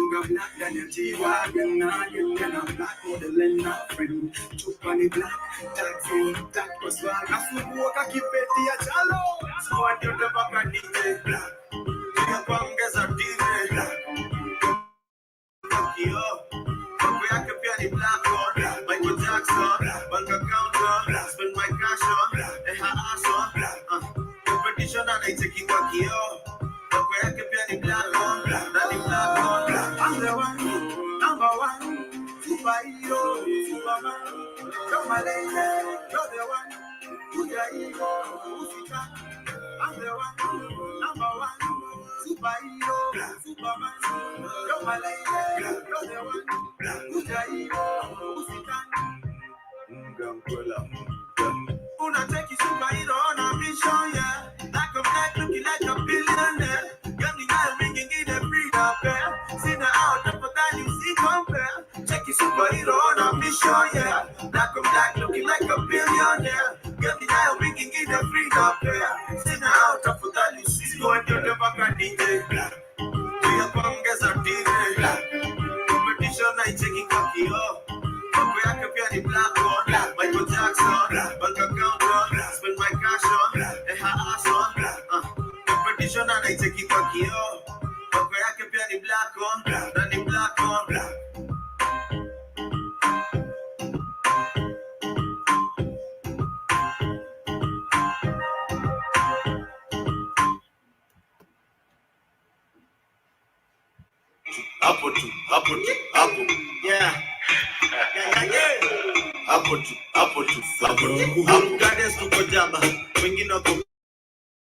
Sugar black than your G-Wagon, now you can a black modeling, not friend. Choop on the black, that phone, that was swag. I should walk, I keep it the Achalo. So I do the back and DJ black. Your bangers are DJ black. Yo, we are comparing black on Michael Jackson, bank account, spend my cash on, and her ass on. Competition and I take it back here. We are comparing black on, black on. I'm the one, number one, superhero, Superman. You're my lady, you're the one, who's your hero, who's the cat. I'm the one, number one, superhero, Superman. You're my lady, you're the one, who's your hero, who's the cat. Una take you superhero on a mission, yeah. Like a black looking like a billionaire. Got me now ringing in the freedom bell. See the out of that you see compare. Check you superhero on a mission, yeah. Like a black looking like a billionaire. Got me now ringing in the freedom bell. See the out of that you see going to the back and DJ. Do your bangers are DJ. Competition I taking cocky up. We are comparing black on Michael Jackson, bank account, spend my cash on, and her ass on. Competition and I take it back here. We are comparing black on, running black on. Apple, yeah. Apple. Gardens tuko jaba, wengine wako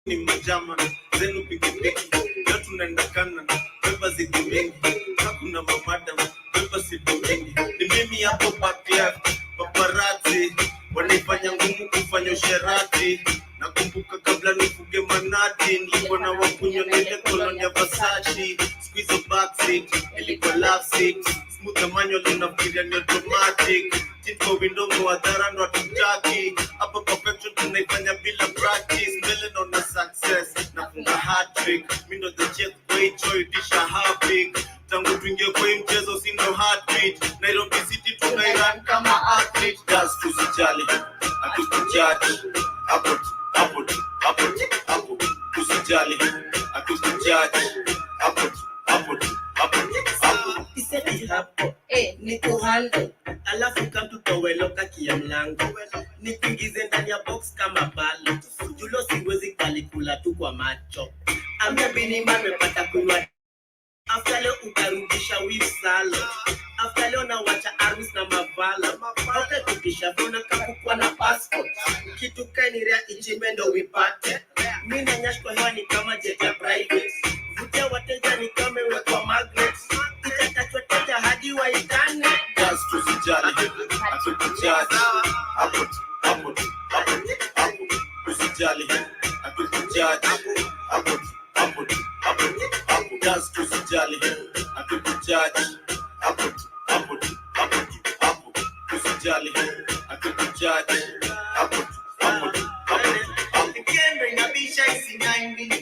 ni majama, zenu pikipiki, leo tunaenda Canada, beba zidi mengi, hakuna mamadam, beba zidi mengi, ni mimi hapo back left, paparazzi, wanaifanya ngumu kufanya usherati, nakumbuka kabla nifuge manati, nilikuwa na wakunywa na ile kolonia Versace, squeeze backseat, ilikuwa love seat, smooth manual unafikiria ni automatic, tiko window wa dhara ndo atutaki, hapa perfection tunaifanya bila practice, mbele naona success, nafunga hat-trick, mi ndo the jet way, joy disha half-big, tangu tuingie kwa hii mchezo si ndo heartbeat, Nairobi City tunairan kama athlete, dance tusijali, hatukujudge, hapo, tusijali, hatukujudge, hapo. Iseti hapo, niko handle, alafu kamtutoweloka kia mlango, nikuingize ndani ya box kama balo, julo siwezi kalikula tu kwa macho, ambia binima mepata kunywa, after leo ukarudisha wisalo, after leo na wacha armis na mavala, hote tukisha vona kakukwa na passport, kitu kainirea ichimendo wipate, mina nyashko hewa ni kama jet ya private, vutia wateja ni kame wekwa magnet, itatachwa teja hadi wa itane, dance tusijali, hatukujudge, hapo, tusijali, hatukujudge, hapo, dance tusijali, hatukujudge, hapo, tusijali, hatukujudge, hapo. Kendo inabisha isi 9mm,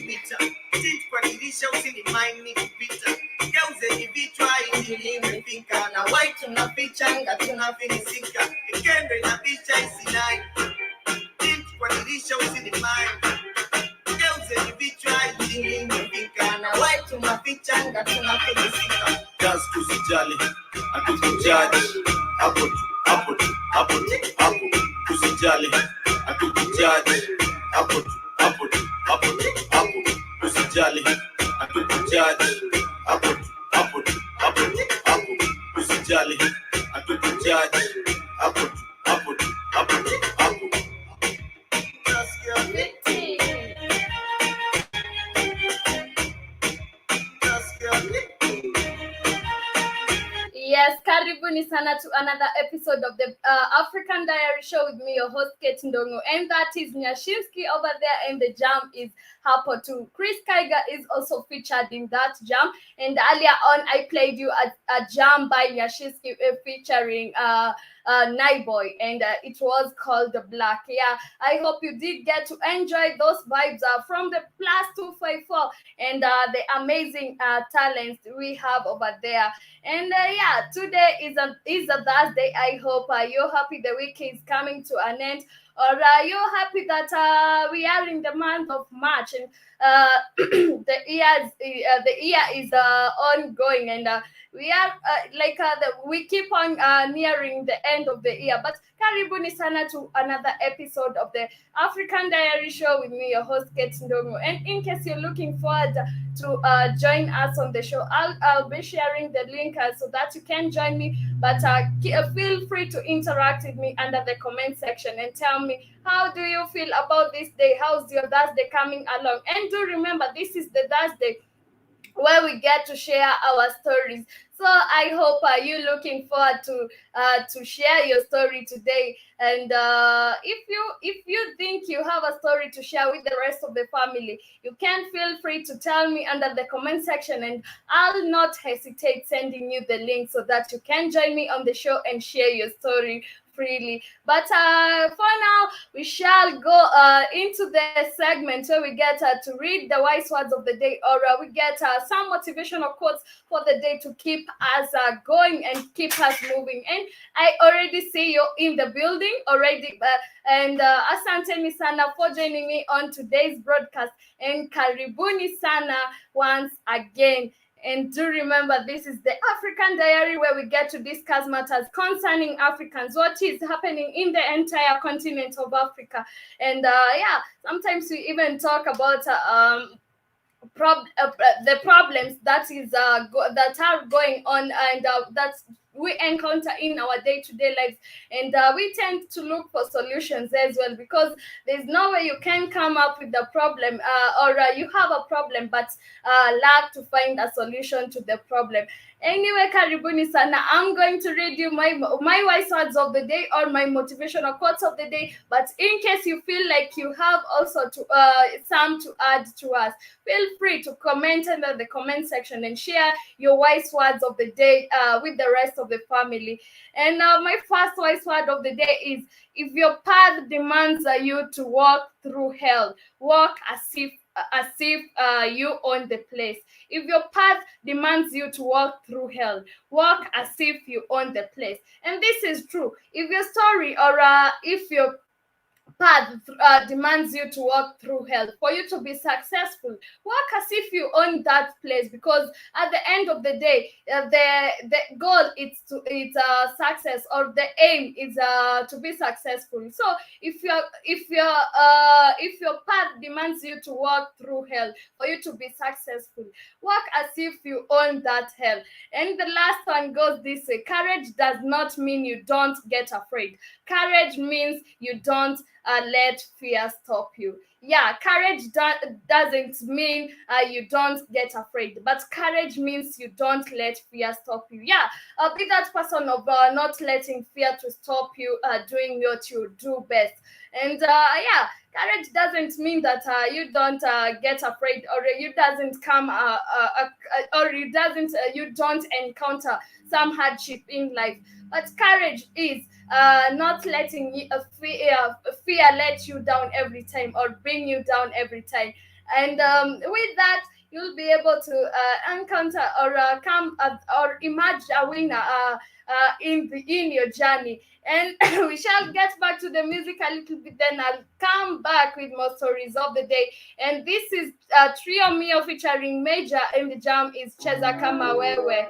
tint kwa dirisha usini mind kupita, geuze ni vichwa ili nimefika, na white unafichanga tunafinisika, kendo inabisha isi 9, tint kwa dirisha usini mind, geuze ni vichwa ili nimefika, na white unafichanga tunafinisika, dance tusijali, hatukujudge, hapo, tusijali, hatukujudge, hapo, tusijali, hatukujudge, hapo, tusijali, hatukujudge, hapo. Yes, karibuni sana to another episode of the African Diary Show with me, your host Kate Ndongo, and that is Nyashinsky over there, and the jam is hapo too. Chris Kaiga is also featured in that jam, and earlier on I played you a jam by Nyashinski featuring Naiboy, and it was called The Black. Yeah, I hope you did get to enjoy those vibes from the +254 and the amazing talents we have over there. And yeah, today is a Thursday. I hope you're happy the week is coming to an end, or you're happy that we are in the month of March, and the year is ongoing, and we are we keep on nearing the end of the year. But karibuni sana to another episode of the African Diary Show with me, your host Kate Ndongo. And in case you're looking forward to join us on the show, I'll be sharing the link so that you can join me. But feel free to interact with me under the comment section and tell me, how do you feel about this day? How's your Thursday coming along? And do remember, this is the Thursday where we get to share our stories. So I hope you're looking forward to share your story today. And if you think you have a story to share with the rest of the family, you can feel free to tell me under the comment section, and I'll not hesitate sending you the link so that you can join me on the show and share your story freely. But for now, we shall go into the segment where we get to read the wise words of the day, or we get some motivational quotes for the day to keep us going and keep us moving. And I already see you in the building already, and asante sana for joining me on today's broadcast, and karibuni sana once again. And do remember, this is the African Diary, where we get to discuss matters concerning Africans, what is happening in the entire continent of Africa. And yeah, sometimes we even talk about the problems that are going on, and that we encounter in our day-to-day lives, and we tend to look for solutions as well, because there's no way you can come up with a problem, or you have a problem but lack to find a solution to the problem. Anyway, karibuni sana. I'm going to read you my wise words of the day, or my motivational quotes of the day. But in case you feel like you have also some to add to us, feel free to comment under the comment section and share your wise words of the day with the rest of the family. And my first wise word of the day is: if your path demands you to walk through hell, walk as if you own the place. If your path demands you to walk through hell, walk as if you own the place. And this is true. If your story, or if your path demands you to walk through hell, for you to be successful, work as if you own that place, because at the end of the day, the goal is success, or the aim is to be successful. So if your path demands you to walk through hell, for you to be successful, work as if you own that hell. And the last one goes this way: courage does not mean you don't get afraid. Courage means you don't let fear stop you. Yeah, courage doesn't mean you don't get afraid, but courage means you don't let fear stop you. Yeah, be that person of not letting fear to stop you doing what you do best. And yeah, courage doesn't mean that you don't get afraid, or you doesn't come or you don't encounter some hardship in life. But courage is not letting fear let you down every time, or bring you down every time. And with that, you'll be able to encounter, or come or emerge a winner in your journey. And we shall get back to the music a little bit, then I'll come back with more stories of the day. And this is Trio Mio featuring Major, and the jam is Cheza Kama Wewe.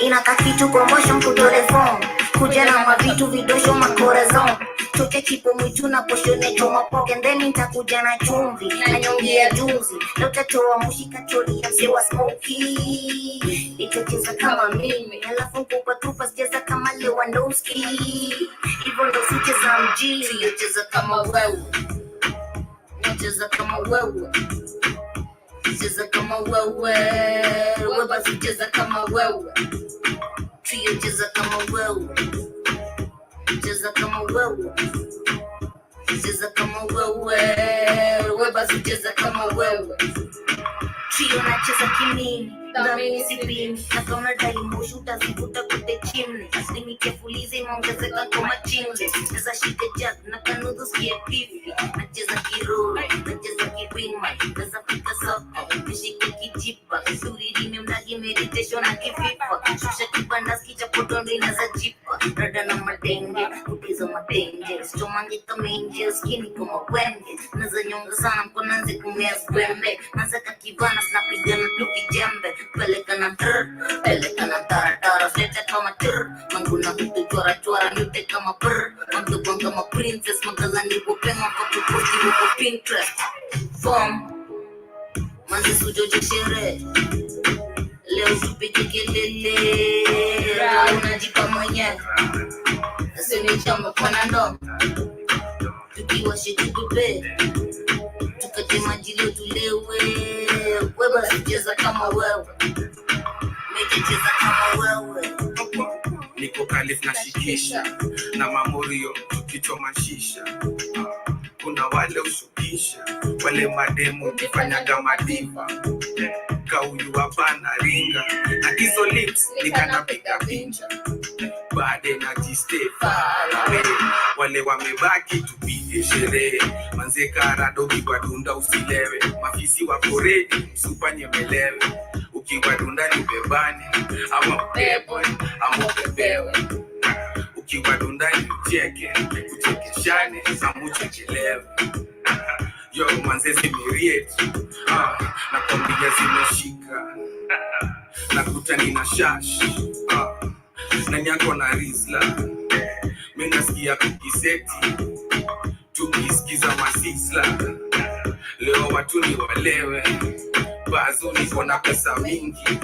Inaka kitu promotion kutelefon kuja na mavitu vidosho makorazon chote kipo mwitu na poshone choma poke, and then nitakuja na chumvi na nyongi ya juzi, lotatoa mushika chori ya msewa smoky, nitacheza kama mimi alafu kupa tupa sijeza kama Lewandowski, hivyo ndo sicheza mjini, sicheza kama wewe, nicheza kama wewe, cheza kama wewe, wewe basi cheza kama wewe, Trio cheza kama wewe, cheza kama wewe, cheza kama wewe, wewe basi cheza kama wewe. Trio nacheza kimini, dhamini sipini, na kama dai moshi utazivuta kote chimney. Asimi kefulize imeongezeka kama chimney. Cheza shike jack na kanudu siye pivi, nacheza kiroro, nacheza kibingma, cheza pika soko, nishike kijipa, suriri mnagi meditation na kififa, shusha kibandas kichapotondo inaza jipa, rada na madenge, kutizo madenge, stomange kama angel, skinny kama wenge, naza nyonga sana mkonanzi kumea swembe, naza kakivana snapigana tu kijembe, peleka na tara, flete kama tir, manguna kutu chora chora, nyute kama brr, mangdubang kama princess, magalani wopema kapuposti wako Pinterest, form, manzi sujoje shere, leo tupige kelele, unajipa mwenyewe, asinichama kona ndo, tukiwa shitutupe, tukate maji leo tulewe, wewe cheza kama wewe, meje cheza kama wewe. Niko kalif na shikisha na mamorio tukichoma shisha. Kuna wale ushukisha, wale mademu kifanyaga madiva, kauyu hapana ringa, na hizo lips nikanapiga pincha, baade na jistefa wale wamebaki tupige sherehe, manze karado kiwadunda usilewe, mafisi wako ready msupa nyemelewe, ukiwadunda ni bebane ama ubebwe ama ubebewe, ukiwadunda ni ucheke uchekeshane ama uchekelewe. Yo manze zimirieti nakwambia zimeshika, nakuta nina shash na nyako na rizla, menasikia kukiseti tukisikiza masisla, leo watu ni walewe, bazo niko na pesa mingi,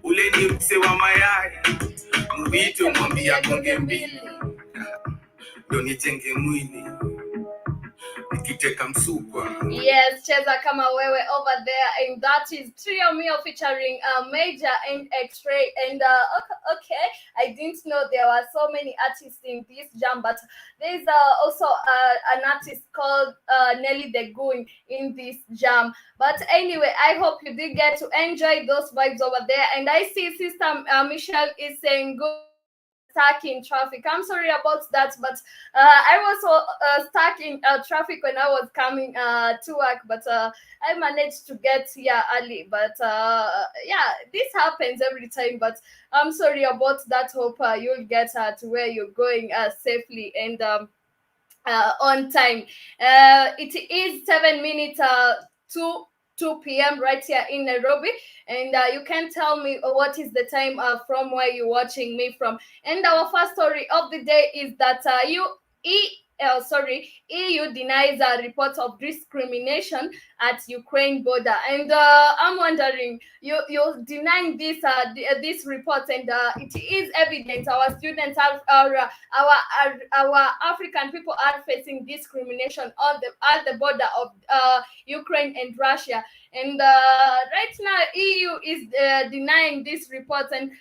ule ni mse wa mayai, mbito mwambia gonge mbili, ndo nijenge mwili nikiteka msupa. Yes, cheza kama wewe over there, and that is Trio Mio featuring Major and X-Ray. And okay, I didn't know there were so many artists in this jam, but there's also an artist called Nelly the Goon in this jam. But anyway, I hope you did get to enjoy those vibes over there. And I see Sister Michelle is saying good. Stuck in traffic. I'm sorry about that, but I was stuck in traffic when I was coming to work, but I managed to get here early. But yeah, this happens every time, but I'm sorry about that. Hope you'll get to where you're going safely and on time. It is 7 minutes to 2 p.m. right here in Nairobi, and you can tell me what is the time from where you're watching me from. And our first story of the day is that EU denies reports of discrimination at Ukraine border, and I'm wondering, you're denying this report, and it is evident our students our African people are facing discrimination at the border of Ukraine and Russia, and right now EU is denying these reports, and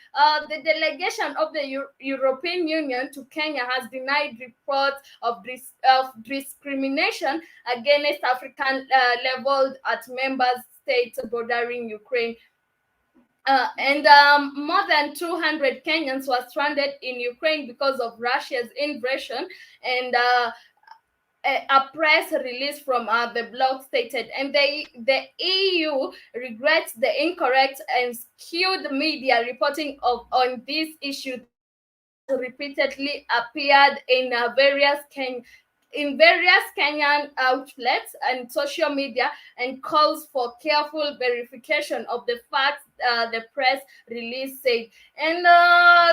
the delegation of the European Union to Kenya has denied reports of discrimination against African leveled at member states bordering Ukraine. And more than 200 Kenyans were stranded in Ukraine because of Russia's invasion, and a press release from the blog stated, and the EU regrets the incorrect and skewed media reporting on this issue repeatedly appeared in various Kenyan outlets and social media, and calls for careful verification of the facts, the press release said. And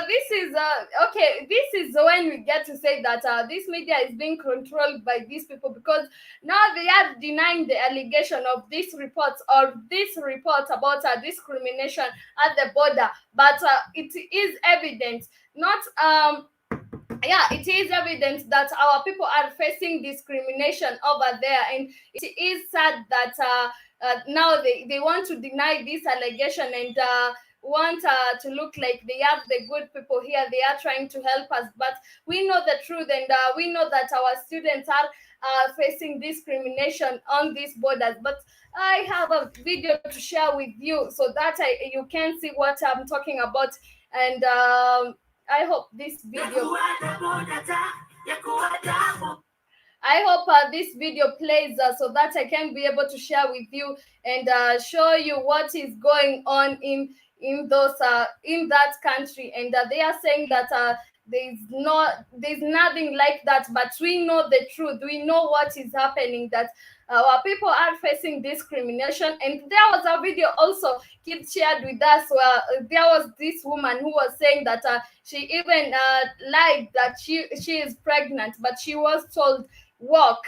this is when we get to say that this media is being controlled by these people, because now they are denying the allegation of these reports or this report about discrimination at the border, but it is evident, it is evident that our people are facing discrimination over there, and it is sad that now they want to deny this allegation, and want to look like they are the good people here. They are trying to help us, but we know the truth, and we know that our students are facing discrimination on these borders. But I have a video to share with you so that you can see what I'm talking about, and I hope this video. I hope this video plays so that I can be able to share with you and show you what is going on in those in that country. And they are saying that there's nothing like that, but we know the truth. We know what is happening, that our people are facing discrimination. And there was a video also Kid shared with us where there was this woman who was saying that she even lied that she is pregnant, but she was told walk.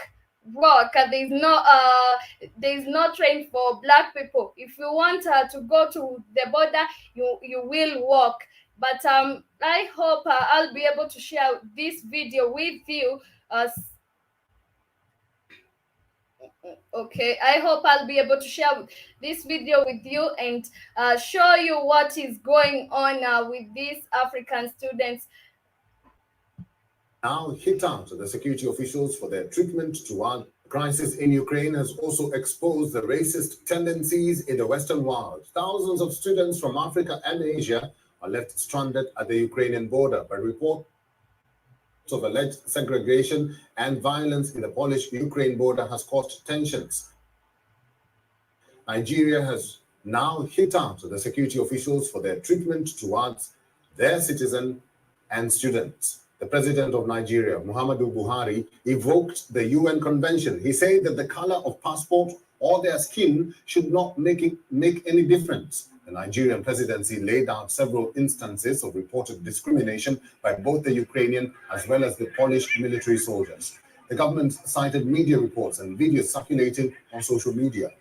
There's no train for black people. If you want to go to the border, you will walk. But I hope I'll be able to share this video with you. Okay, I hope I'll be able to share this video with you and show you what is going on with these African students. Now hit out the security officials for their treatment toward the crisis in Ukraine has also exposed the racist tendencies in the Western world. Thousands of students from Africa and Asia are left stranded at the Ukrainian border by reports of alleged segregation and violence in the Polish-Ukraine border has caused tensions. Nigeria has now hit out the security officials for their treatment towards their citizens and students. The president of Nigeria, Muhammadu Buhari, evoked the UN convention. He said that the color of passport or their skin should not make any difference. The Nigerian presidency laid out several instances of reported discrimination by both the Ukrainian as well as the Polish military soldiers. The government cited media reports and videos circulating on social media.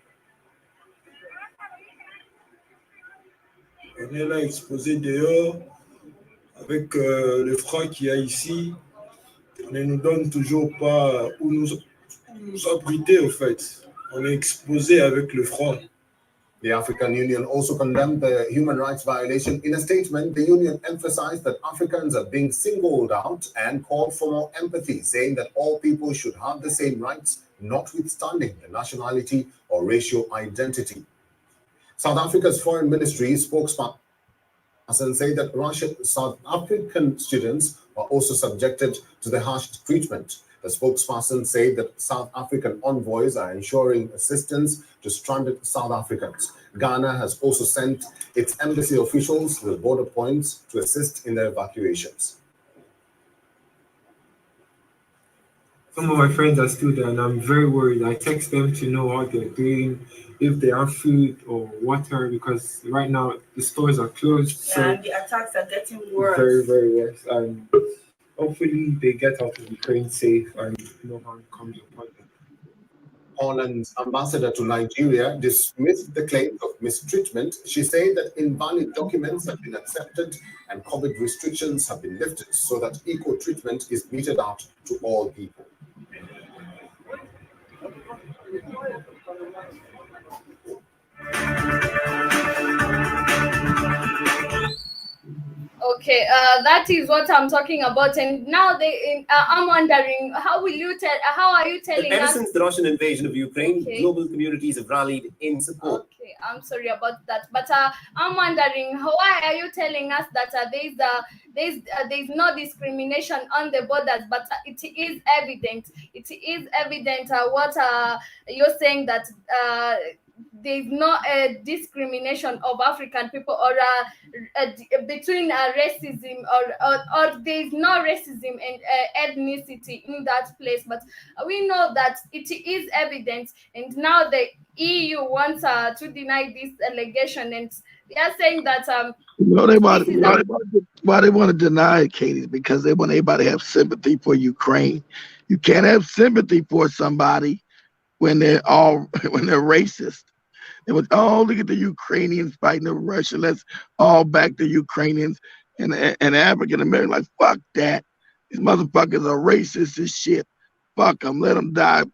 On est là exposé dehors avec le froid qu'il y a ici. On ne nous donne toujours pas où nous abriter au fait. On est exposé avec le froid. The African Union also condemned the human rights violation. In a statement, the union emphasized that Africans are being singled out and called for more empathy, saying that all people should have the same rights, notwithstanding their nationality or racial identity. South Africa's foreign ministry spokesperson said that South African students are also subjected to the harsh treatment. The spokesperson said that South African envoys are ensuring assistance to stranded South Africans. Ghana has also sent its embassy officials to the border points to assist in their evacuations. Some of my friends are still there and I'm very worried. I text them to know how they're doing, if they have food or water, because right now the stores are closed. Yeah, so and the attacks are getting worse. Very, very worse. And hopefully they get out of Ukraine safe and no harm comes upon them. Poland's ambassador to Nigeria dismissed the claims of mistreatment. She said that invalid documents have been accepted and COVID restrictions have been lifted so that equal treatment is meted out to all people. Okay, that is what I'm talking about. And now I'm wondering, how are you telling Ever us? since the Russian invasion of Ukraine, global communities have rallied in support. Okay, I'm sorry about that, but I'm wondering, why are you telling us that there's no discrimination on the borders, but it is evident. It is evident what you're saying, that there's no discrimination of African people or between racism or there's no racism and ethnicity in that place. But we know that it is evident, and now the EU wants to deny this allegation, and they are saying that well, why they want to deny it, Katie, is because they want everybody to have sympathy for Ukraine. You can't have sympathy for somebody when they're racist. It was, oh, look at the Ukrainians fighting the Russians. Let's all back the Ukrainians and African American. Like, fuck that. These motherfuckers are racist as shit. Fuck them. Let them die.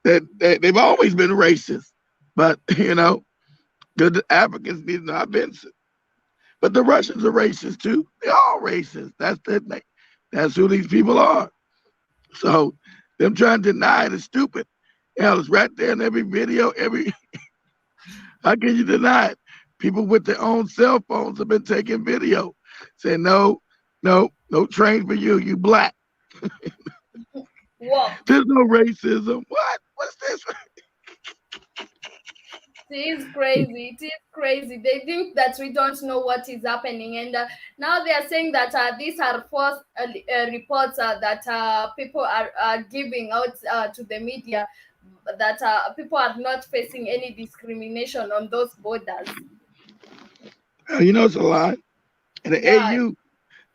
They've always been racist. But, you know, good Africans need to know. But the Russians are racist too. They're all racist. That's their thing. That's who these people are. So them trying to deny it is stupid. Hell, it's right there in every video. How can you deny it? People with their own cell phones have been taking video, saying no train for you. You black. What? There's no racism. What? What's this? It is crazy. It is crazy. They think that we don't know what is happening, and now they are saying that these are false reports that people are giving out to the media, that people are not facing any discrimination on those borders. You know it's a lie. And the Yeah.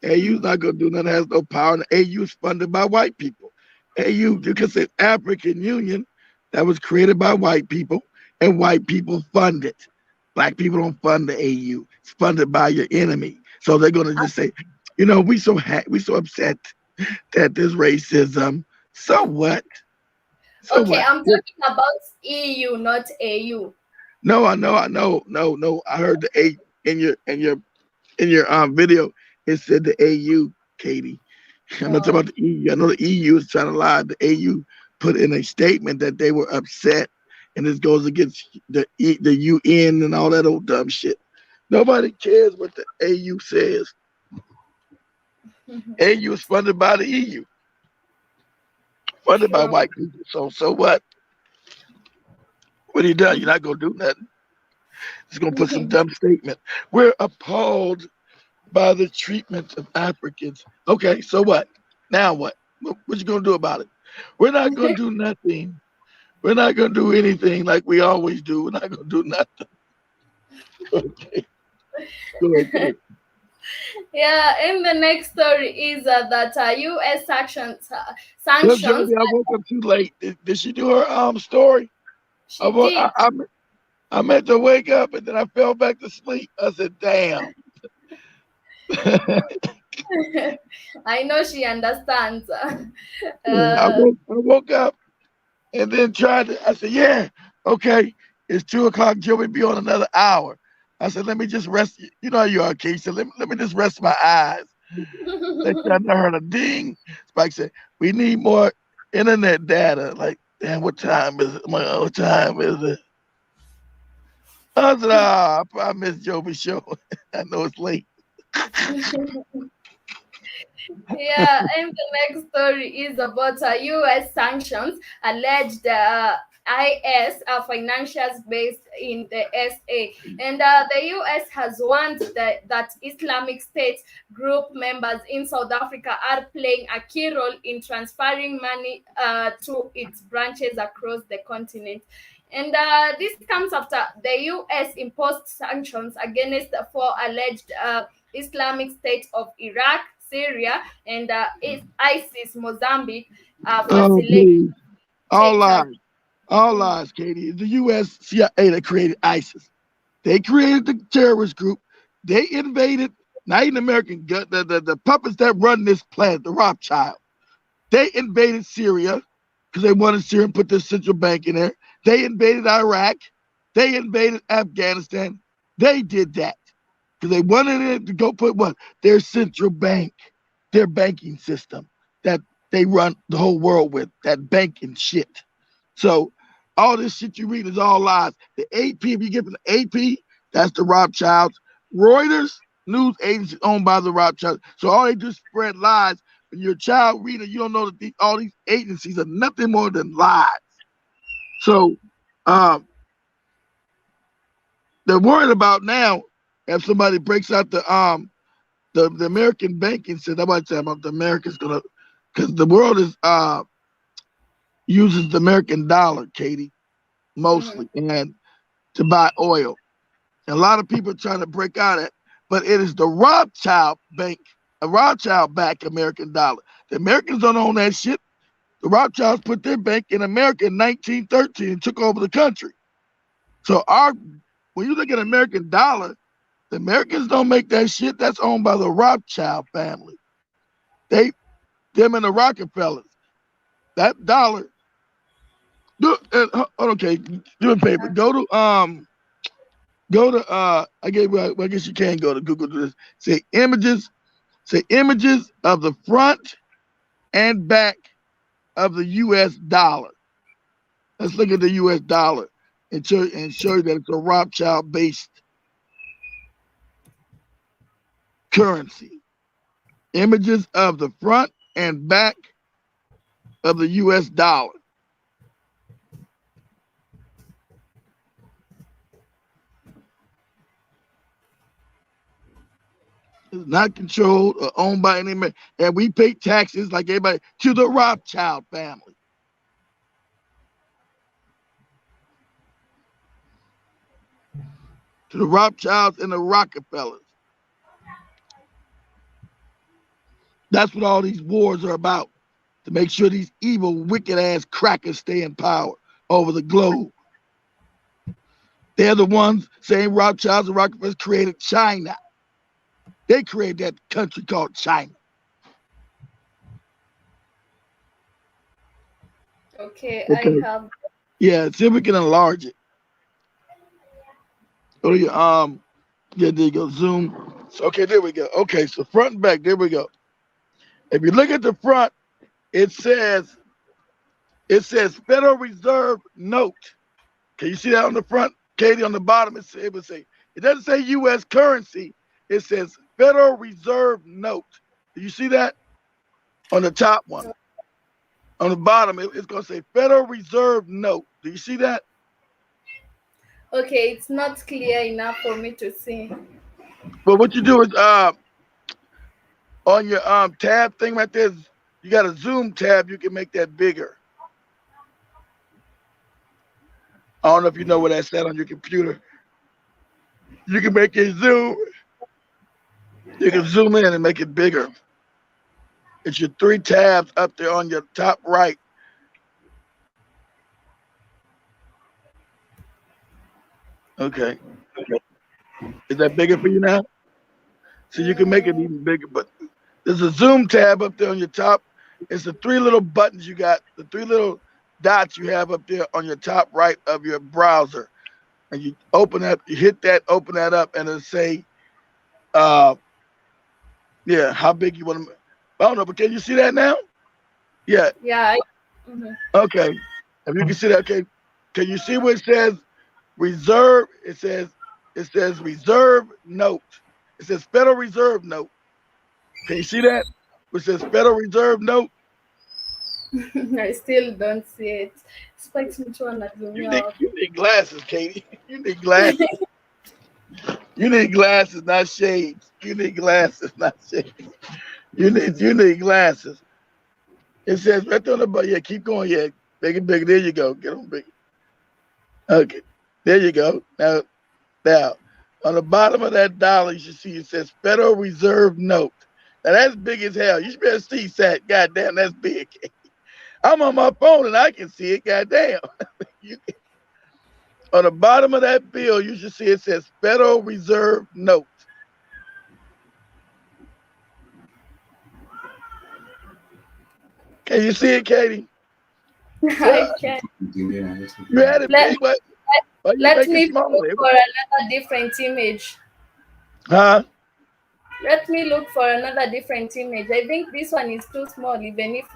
AU's not gonna do nothing. Has no power. And the AU is funded by white people. AU, because it's African Union that was created by white people, and white people fund it. Black people don't fund the AU. It's funded by your enemy. So they're gonna just say, we so upset that there's racism. So what? So Okay, what? I'm talking about EU, not AU. No, I know. No. I heard the A in your video. It said the AU, Katie. I'm not talking about the EU. I know the EU is trying to lie. The AU put in a statement that they were upset, and this goes against the UN and all that old dumb shit. Nobody cares what the AU says. AU is funded by the EU, funded by white people. So what? What are you done? You're not gonna do nothing. Just gonna put some dumb statement. We're appalled by the treatment of Africans. Okay, so what? Now what? What you gonna do about it? We're not gonna do nothing. We're not gonna do anything like we always do. We're not gonna do nothing. Okay. Good. Yeah, and the next story is that U.S. sanctions. Look, Josie, I woke up too late. Did she do her story? She did. I meant to wake up and then I fell back to sleep. I said, damn. I know she understands. I woke up and then I said, yeah, okay, it's 2:00. Joey, be on another hour. I said, let me just rest. You know how you are, Keith. So let me just rest my eyes. I heard a ding. Spike said, we need more internet data. Like, damn, what time is it? What time is it? I said, I missed Joey's show. I know it's late. Yeah, and the next story is about U.S. sanctions alleged IS financials based in the SA, and the U.S. has warned that Islamic State group members in South Africa are playing a key role in transferring money to its branches across the continent. And this comes after the U.S. imposed sanctions against the 4 alleged Islamic State of Iraq, Syria, and ISIS Mozambique please. All lies, Katie. The U.S. CIA that created ISIS. They created the terrorist group. They invaded, not even American, the puppets that run this planet, the Rothschild. They invaded Syria because they wanted Syria and put their central bank in there. They invaded Iraq. They invaded Afghanistan. They did that because they wanted it to go put what? Their central bank, their banking system that they run the whole world with, that banking shit. So all this shit you read is all lies. The AP, if you get from the AP, that's the Rothschilds. Reuters, news agency owned by the Rothschilds. So all they do is spread lies. When you're a child reader, you don't know that all these agencies are nothing more than lies. So they're worried about now if somebody breaks out the American banking system. That's why I'm talking about the Americans gonna, because the world is uses the American dollar, Katie, mostly, and to buy oil. And a lot of people are trying to break out of it, but it is the Rothschild bank, a Rothschild-backed American dollar. The Americans don't own that shit. The Rothschilds put their bank in America in 1913 and took over the country. So when you look at American dollar, the Americans don't make that shit. That's owned by the Rothschild family. Them and the Rockefellers. That dollar. Okay, do a paper. Go Go to I guess you can go to Google to this. Say images of the front and back of the US dollar. Let's look at the US dollar and show you that it's a Rothschild based currency. Images of the front and back of the US dollar. It's not controlled or owned by any man. And we pay taxes like everybody to the Rothschild family. To the Rothschilds and the Rockefellers. That's what all these wars are about. To make sure these evil, wicked ass crackers stay in power over the globe. They're the ones, same Rothschilds and Rockefellers created China. They created that country called China. Okay, I have. Yeah, see if we can enlarge it. Go to your yeah, there you go. Zoom. So, okay, there we go. Okay, so front and back, there we go. If you look at the front, it says Federal Reserve Note. Can you see that on the front, Katie? On the bottom, it would say, it doesn't say U.S. currency. It says Federal Reserve Note. Do you see that? On the top one. On the bottom, it's going to say Federal Reserve Note. Do you see that? Okay, it's not clear enough for me to see. But what you do is on your tab thing right there, you got a zoom tab, you can make that bigger. I don't know if you know where that's at on your computer. You can make it zoom. You can zoom in and make it bigger. It's your 3 tabs up there on your top right. Okay. Is that bigger for you now? So you can make it even bigger, but there's a zoom tab up there on your top. It's the 3 little buttons you got, the 3 little dots you have up there on your top right of your browser. And you open that, you hit that, open that up, and it'll say, yeah, how big you want to, I don't know, but can you see that now? Yeah. Yeah. Okay. If you can see that, okay. Can you see where it says reserve? It says reserve note. It says Federal Reserve Note. Can you see that? It says Federal Reserve Note. I still don't see it. Spikes me trying to zoom out. You need glasses, Katie. You need glasses. You need glasses, not shades. You need glasses, not shades. You need glasses. It says right there on the button. Yeah, keep going. Yeah, make it bigger. There you go. Get on big. Okay, there you go. Now, on the bottom of that dollar, you should see it says Federal Reserve Note. Now that's big as hell. You should be able to see that. Goddamn, that's big. I'm on my phone and I can see it. Goddamn. On the bottom of that bill, you should see it says Federal Reserve Note. Can you see it, Katie? I can. You had it big. Let me look for another different image. Huh? Let me look for another different image. I think this one is too small. Even if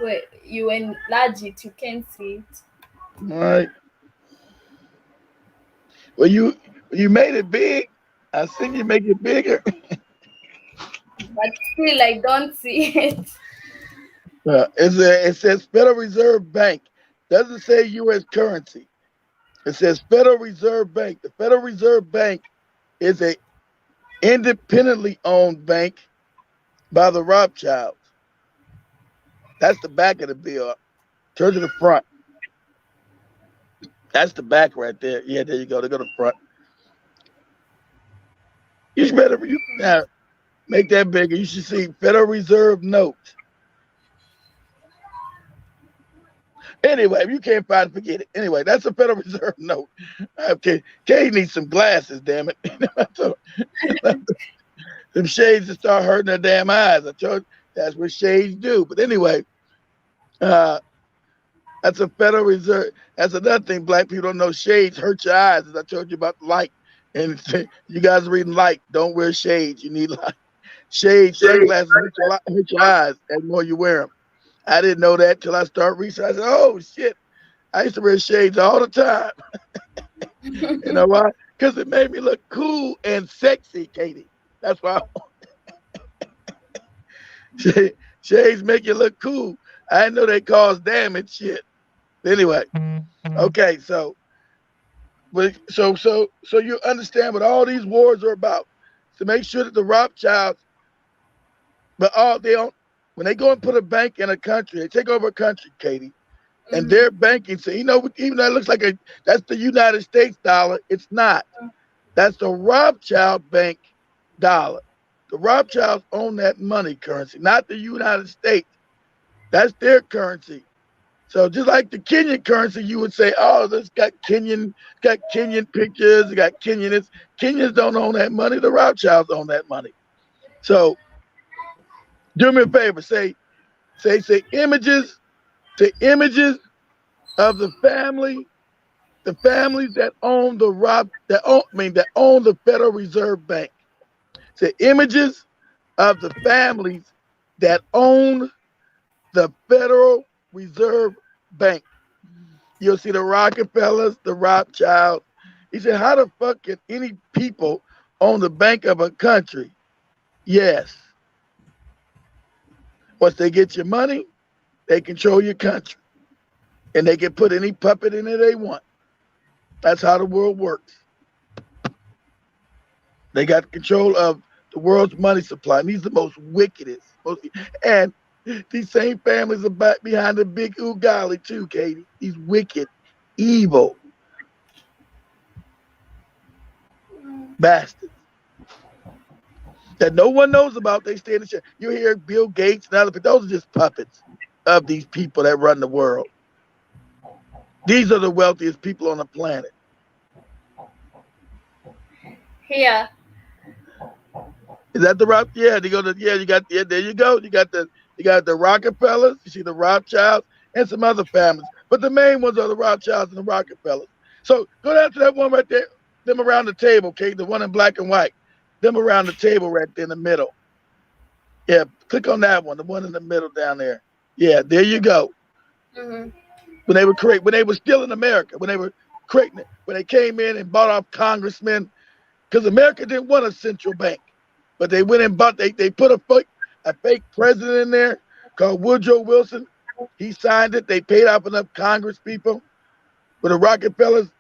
you enlarge it, you can't see it. All right. Well, you made it big. I think you make it bigger. But still, I don't see it. It says Federal Reserve Bank. Doesn't say U.S. currency. It says Federal Reserve Bank. The Federal Reserve Bank is a independently owned bank by the Rothschilds. That's the back of the bill. Turn to the front. That's the back right there. Yeah, there you go. They go to the front. You should better make that bigger. You should see Federal Reserve Note. Anyway, if you can't find it, forget it. Anyway, that's a Federal Reserve Note. Okay, Kay needs some glasses, damn it. Some shades to start hurting her damn eyes. I told you that's what shades do. But anyway, that's a Federal Reserve. That's another thing black people don't know. Shades hurt your eyes, as I told you about the light. And you guys are reading light. Don't wear shades. You need light. Shades, sunglasses hurt your eyes the more you wear them. I didn't know that till I started researching. I said, oh shit. I used to wear shades all the time. You know why? Because it made me look cool and sexy, Katie. That's why. Shades make you look cool. I didn't know they cause damage. Shit. Anyway, okay, so you understand what all these wars are about. To make sure that the Rothschilds, but all they don't, when they go and put a bank in a country, they take over a country, Katie, and their banking. So even though it looks like that's the United States dollar, it's not. That's the Rothschild bank dollar. The Rothschilds own that money currency, not the United States. That's their currency. So just like the Kenyan currency, you would say, oh, this got Kenyan pictures, it got Kenyan. Kenyans don't own that money. The Rothschilds own that money. So do me a favor, say images of the families that own that own the Federal Reserve Bank. Say images of the families that own the Federal Reserve Bank. You'll see the Rockefellers, the Rothschilds. He said, how the fuck can any people own the bank of a country? Yes. Once they get your money, they control your country. And they can put any puppet in it they want. That's how the world works. They got control of the world's money supply. And these are the most wickedest. And these same families are back behind the big Ugali too, Katie. These wicked, evil bastards that no one knows about. They stay in the shit. You hear Bill Gates and other people. Those are just puppets of these people that run the world. These are the wealthiest people on the planet. Here. Is that the Rock? Yeah, they go to you got there you go. You got the Rockefellers, you see the Rothschilds, and some other families. But the main ones are the Rothschilds and the Rockefellers. So go down to that one right there, them around the table, okay? The one in black and white. Them around the table right there in the middle. Yeah, click on that one, the one in the middle down there. Yeah, there you go. Mm-hmm. When they were still in America, when they were creating it, when they came in and bought off congressmen, because America didn't want a central bank. But they went and bought, they put a fake president in there called Woodrow Wilson. He signed it. They paid off enough Congress people with the Rockefellers,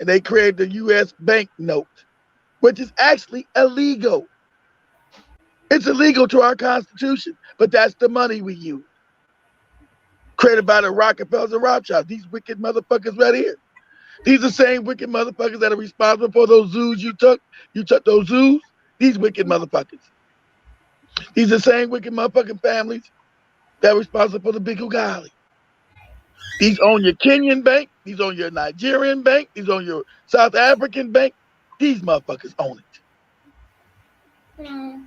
and they created the U.S. bank note, which is actually illegal. It's illegal to our Constitution, but that's the money we use. Created by the Rockefellers and Rothschilds. These wicked motherfuckers right here. These are the same wicked motherfuckers that are responsible for those zoos you took. You took those zoos. These wicked motherfuckers. These are the same wicked motherfucking families that are responsible for the big Ugali. These own your Kenyan bank. These own your Nigerian bank. These own your South African bank. These motherfuckers own it.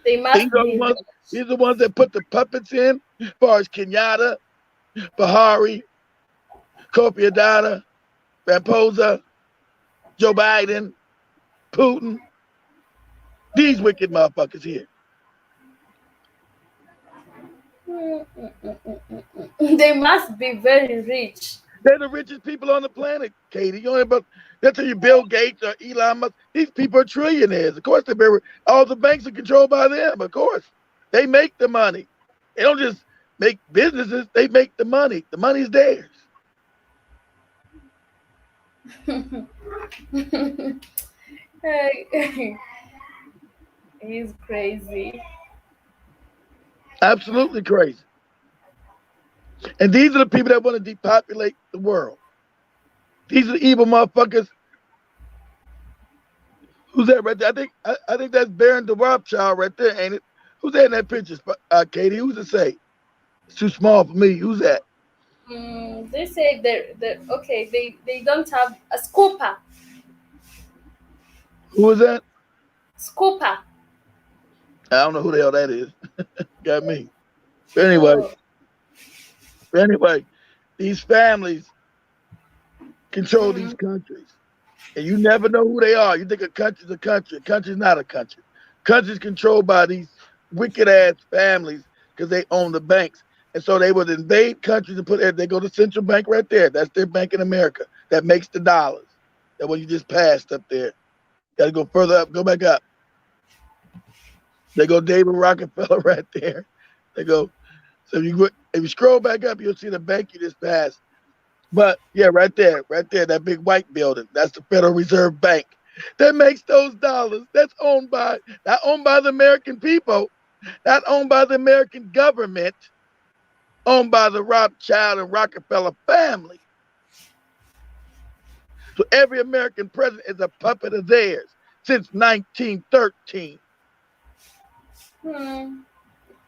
They must these are the ones that put the puppets in, as far as Kenyatta, Buhari, Kofi Adana, Ramaphosa, Joe Biden, Putin. These wicked motherfuckers here. They must be very rich. They're the richest people on the planet, Katie. You know about that's you Bill Gates or Elon Musk. These people are trillionaires. Of course, all the banks are controlled by them. Of course, they make the money. They don't just make businesses. They make the money. The money's theirs. He's crazy. Absolutely crazy. And these are the people that want to depopulate the world. These are the evil motherfuckers. Who's that right there? I think that's Baron de Rothschild right there, ain't it? Who's that in that picture, Katie? Who's it say? It's too small for me. Who's that? They say they don't have a scooper. Who is that? Scooper. I don't know who the hell that is. Got me. But anyway, these families control these countries. And you never know who they are. You think a country's a country. A country's not a country. Country's controlled by these wicked ass families because they own the banks. And so they would invade countries and they go to central bank right there. That's their bank in America that makes the dollars. That one you just passed up there. Got to go further up, go back up. They go David Rockefeller right there. They go. So if you scroll back up, you'll see the bank you just passed. But yeah, right there, that big white building. That's the Federal Reserve Bank that makes those dollars. That's not owned by the American people, not owned by the American government, owned by the Rothschild and Rockefeller family. So every American president is a puppet of theirs since 1913.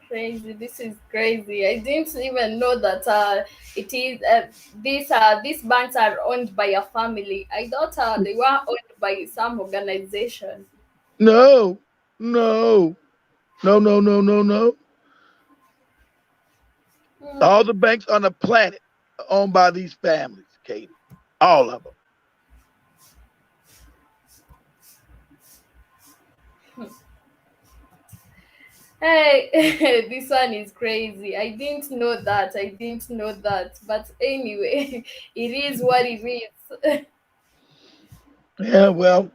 Crazy. This is crazy. I didn't even know that it is these banks are owned by a family. I thought they were owned by some organization. No. All the banks on the planet are owned by these families, Katie. All of them. Hey, this one is crazy. I didn't know that. But anyway, it is what it is. Yeah, well,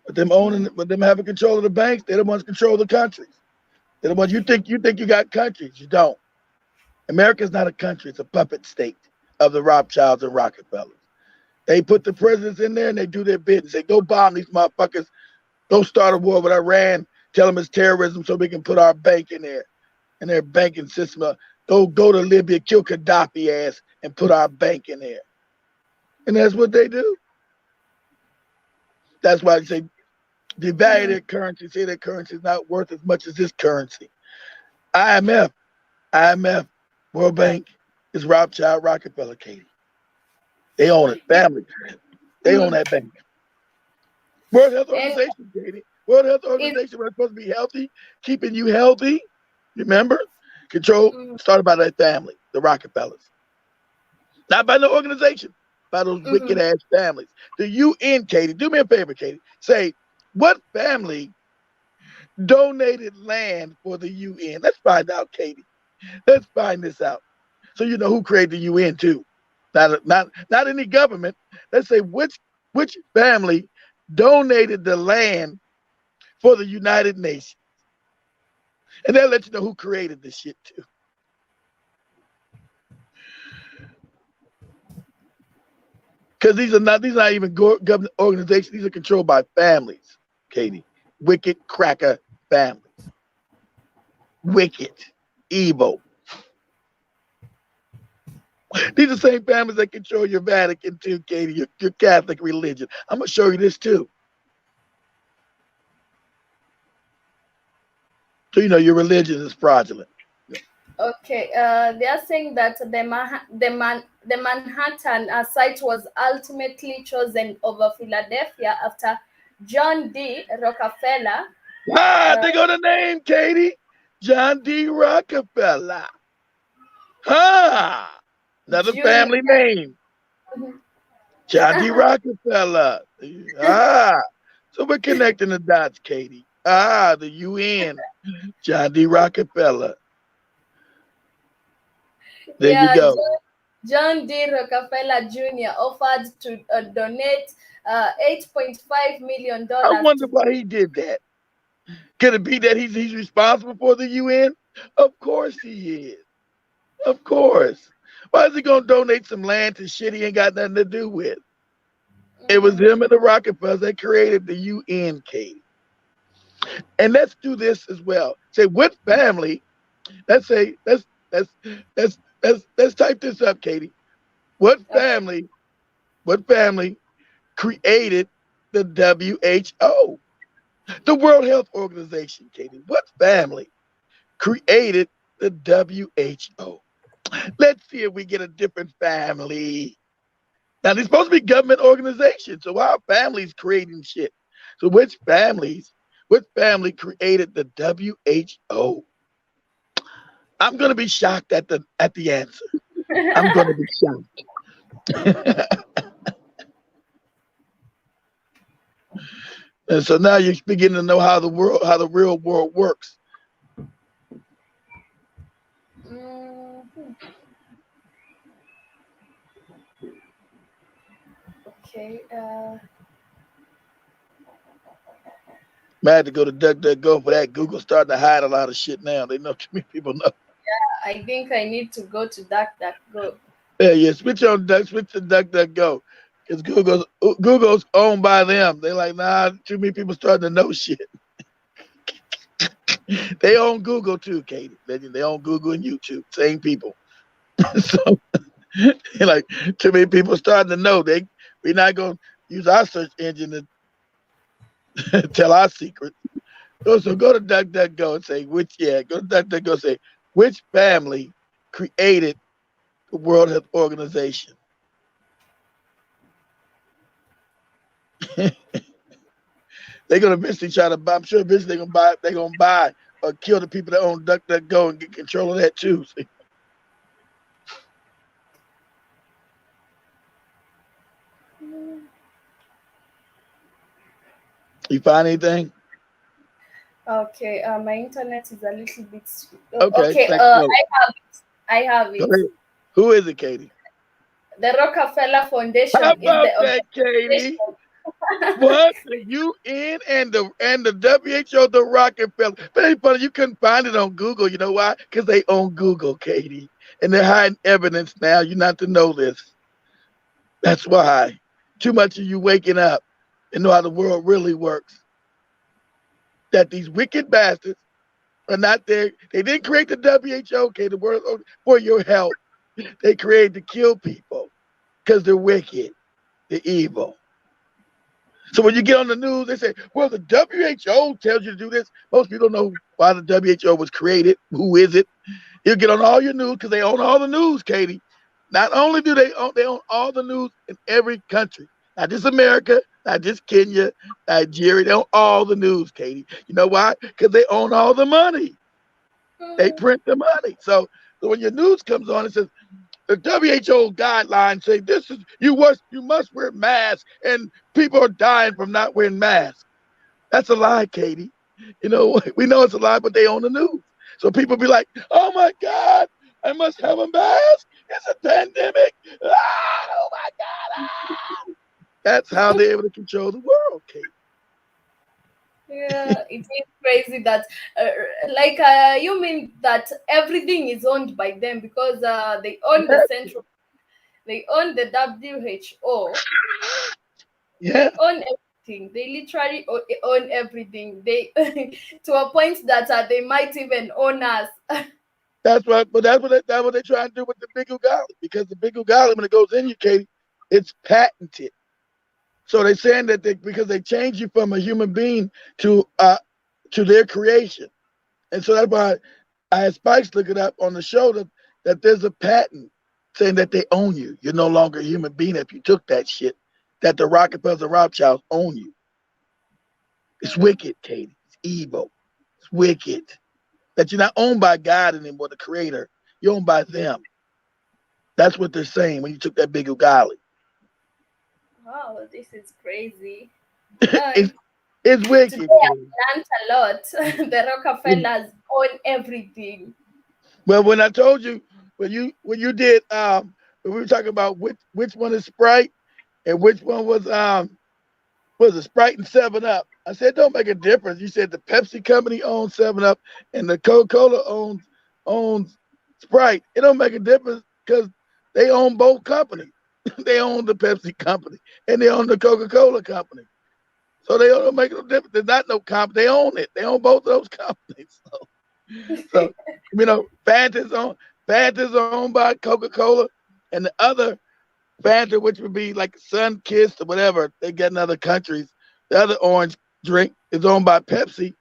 with them having control of the banks, they're the ones control the countries. They're the ones you think you got countries. You don't. America's not a country, it's a puppet state of the Rothschilds and Rockefellers. They put the presidents in there and they do their bit and say, go bomb these motherfuckers, go start a war with Iran, tell them it's terrorism so we can put our bank in there, in their banking system. Go to Libya, kill Gaddafi ass and put our bank in there. And that's what they do. That's why they say devalue their currency, say their currency is not worth as much as this currency. IMF, World Bank is Rothschild Rockefeller, Katie. They own it, family. They own that bank. World Health Organization, Katie. World Health Organization, we're supposed to be healthy, keeping you healthy. Remember? Control started by that family, the Rockefellers. Not by no organization, by those wicked ass families. The UN, Katie, do me a favor, Katie. Say, what family donated land for the UN? Let's find out, Katie. Let's find this out. So you know who created the UN too. Not any government. Let's say which family donated the land for the United Nations. And they'll let you know who created this shit too. Because these are not even government organizations. These are controlled by families, Katie. Wicked cracker families. Wicked, evil. These are the same families that control your Vatican too, Katie, your Catholic religion. I'm going to show you this too. So you know your religion is fraudulent. Okay, they are saying that the Manhattan site was ultimately chosen over Philadelphia after John D. Rockefeller. They got a name, Katie. John D. Rockefeller. Another Junior. family name. John D. Rockefeller. So we're connecting the dots, Katie. The UN. John D. Rockefeller. There you go. John D. Rockefeller Jr. offered to donate $8.5 million. I wonder why he did that. Could it be that he's responsible for the UN? Of course he is. Of course. Why is he going to donate some land to shit he ain't got nothing to do with? It was him and the Rockefellers that created the UN, Katie. And let's do this as well. Say, what family? Let's type this up, Katie. What family created the WHO? The World Health Organization, Katie. What family created the WHO? Let's see if we get a different family. Now, they're supposed to be government organizations, so our families creating shit. So what family created the WHO? I'm going to be shocked at the answer. I'm going to be shocked. And so now you're beginning to know how the real world works. Okay. I had to go to DuckDuckGo for that. Google starting to hide a lot of shit now. They know too many people know. Yeah, I think I need to go to DuckDuckGo. Yeah. Switch to DuckDuckGo. Because Google's owned by them. They're like, nah, too many people starting to know shit. They own Google too, Katie. They own Google and YouTube. Same people. So like too many people starting to know. We're not gonna use our search engine to tell our secrets. So go to DuckDuckGo and say go to DuckDuckGo and say which family created the World Health Organization. They're gonna eventually try to buy. I'm sure eventually they're gonna buy or kill the people that own DuckDuckGo and get control of that too. See? You find anything? Okay, my internet is a little bit slow. Okay, I have it. Who is it, Katie? The Rockefeller Foundation. How about that, Katie? What? The UN and the WHO, the Rockefeller. But it's funny, you couldn't find it on Google. You know why? Because they own Google, Katie. And they're hiding evidence now. You're not to know this. That's why. Too much of you waking up and know how the world really works. That these wicked bastards are not there. They didn't create the WHO, okay, the world for your health. They created to kill people because they're wicked. They're evil. So when you get on the news, they say, well, the WHO tells you to do this. Most people don't know why the WHO was created. Who is it? You get on all your news because they own all the news, Katie. Not only do they own all the news in every country. Not just America, not just Kenya, Nigeria. They own all the news, Katie. You know why? Because they own all the money. They print the money. So when your news comes on, it says, the WHO guidelines say you must wear masks and people are dying from not wearing masks. That's a lie, Katie. You know, we know it's a lie, but they own the news. So people be like, oh my God, I must have a mask. It's a pandemic. Oh my God. That's how they're able to control the world, Katie. Yeah, it is crazy that, you mean that everything is owned by them because they own the central, they own the WHO. Yeah. They own everything. They literally own everything. They to a point that they might even own us. That's right, but that's what they're trying to do with the big ugali, because the big ugali, when it goes in you, Katie, it's patented. So they're saying that because they change you from a human being to their creation. And so that's why I had Spikes look it up on the show that there's a patent saying that they own you. You're no longer a human being if you took that shit, that the Rockefellers and Rothschilds own you. It's wicked, Katie. It's evil. It's wicked. That you're not owned by God anymore, the creator. You're owned by them. That's what they're saying when you took that big ugali. Wow, this is crazy. It's wicked. Today I learned a lot. The Rockefellers own everything. Well, when I told you, when you did when we were talking about which one is Sprite and which one was it Sprite and 7-Up? I said don't make a difference. You said the Pepsi company owns 7-Up and the Coca-Cola owns Sprite. It don't make a difference because they own both companies. They own the Pepsi company and they own the Coca-Cola company. So they don't make no difference. There's not no comp. They own it. They own both of those companies. So you know, Fanta's owned by Coca-Cola, and the other Fanta, which would be like Sun-Kissed or whatever, they get in other countries. The other orange drink is owned by Pepsi.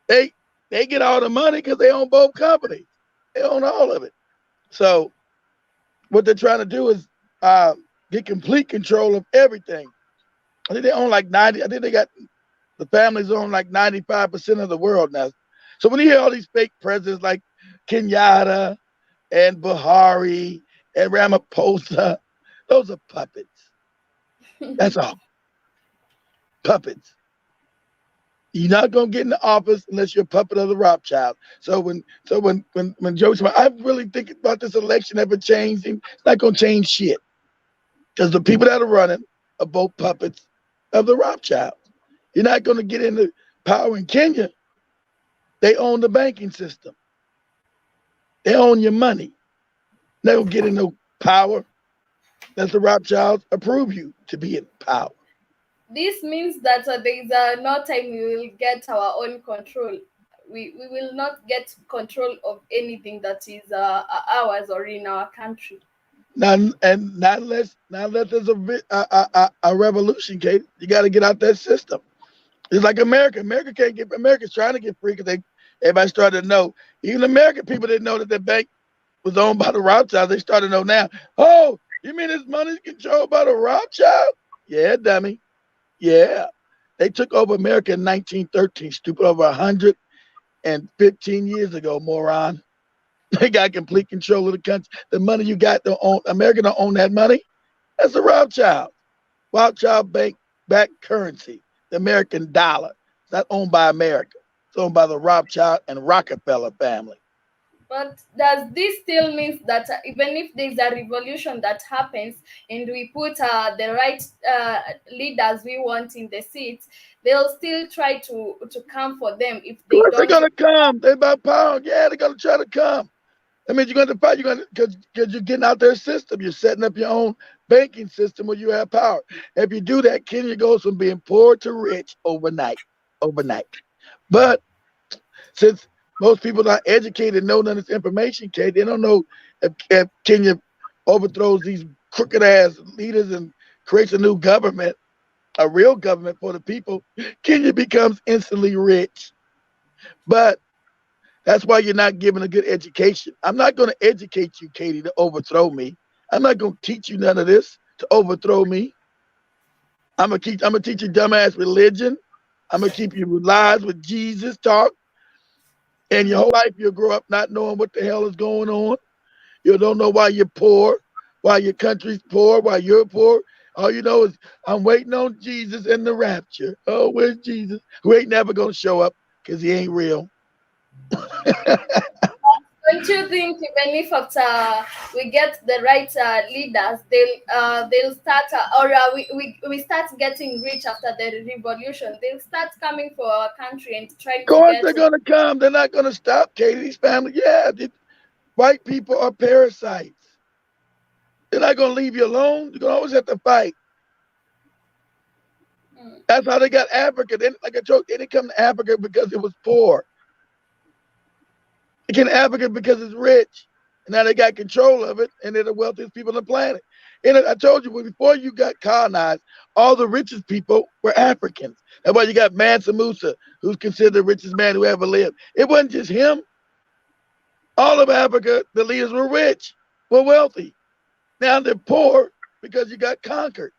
They get all the money because they own both companies. They own all of it. So what they're trying to do is get complete control of everything. I think they own like 90. I think the families own like 95% of the world now. So when you hear all these fake presidents like Kenyatta and Buhari and Ramaphosa, those are puppets. That's all. Puppets. You're not gonna get in the office unless you're a puppet of the Rothschild. So when Joe said, I really think about this election ever changing, it's not gonna change shit. Because the people that are running are both puppets of the Rothschilds. You're not gonna get into power in Kenya. They own the banking system. They own your money. They don't get in no power that the Rothschilds approve you to be in power. This means that there is no time we will get our own control. We will not get control of anything that is ours or in our country. Not unless there's a revolution, Kate. You got to get out that system. It's like America. America's trying to get free because everybody started to know. Even American people didn't know that the bank was owned by the Rothschilds. They started to know now. Oh, you mean this money's controlled by the Rothschild? Yeah, dummy. Yeah. They took over America in 1913, stupid, over 115 years ago, moron. They got complete control of the country. The money you got to own, America don't own that money. That's the Rothschild. Rothschild bank backed currency, the American dollar. It's not owned by America. It's owned by the Rothschild and Rockefeller family. But does this still mean that even if there's a revolution that happens and we put the right leaders we want in the seats, they'll still try to come for them if they don't? They're gonna come. They're about power. Yeah, they're gonna try to come. I mean, you're going to fight. Because you're getting out their system. You're setting up your own banking system where you have power. If you do that, Kenya goes from being poor to rich overnight. But since most people are not educated, know none of this information, Kate, they don't know if Kenya overthrows these crooked ass leaders and creates a new government, a real government for the people, Kenya becomes instantly rich. But that's why you're not given a good education. I'm not going to educate you, Katie, to overthrow me. I'm not going to teach you none of this to overthrow me. I'm gonna teach you dumbass religion. I'm gonna keep you lies with Jesus talk. And your whole life you'll grow up not knowing what the hell is going on. You don't know why you're poor, why your country's poor, why you're poor. All you know is I'm waiting on Jesus and the rapture. Oh, where's Jesus? Who ain't never gonna show up because he ain't real. Don't you think even if after we get the right leaders, they'll start we start getting rich after the revolution? They'll start coming for our country and trying Of course they're gonna come. They're not gonna stop, Katie. These families, white people are parasites. They're not gonna leave you alone. You're gonna always have to fight. That's how they got Africa. They, like I told you, they didn't come to Africa because it was poor. They came to Africa because it's rich. And now they got control of it, and they're the wealthiest people on the planet. And I told you, before you got colonized, all the richest people were Africans. That's why you got Mansa Musa, who's considered the richest man who ever lived. It wasn't just him. All of Africa, the leaders were rich, were wealthy. Now they're poor because you got conquered.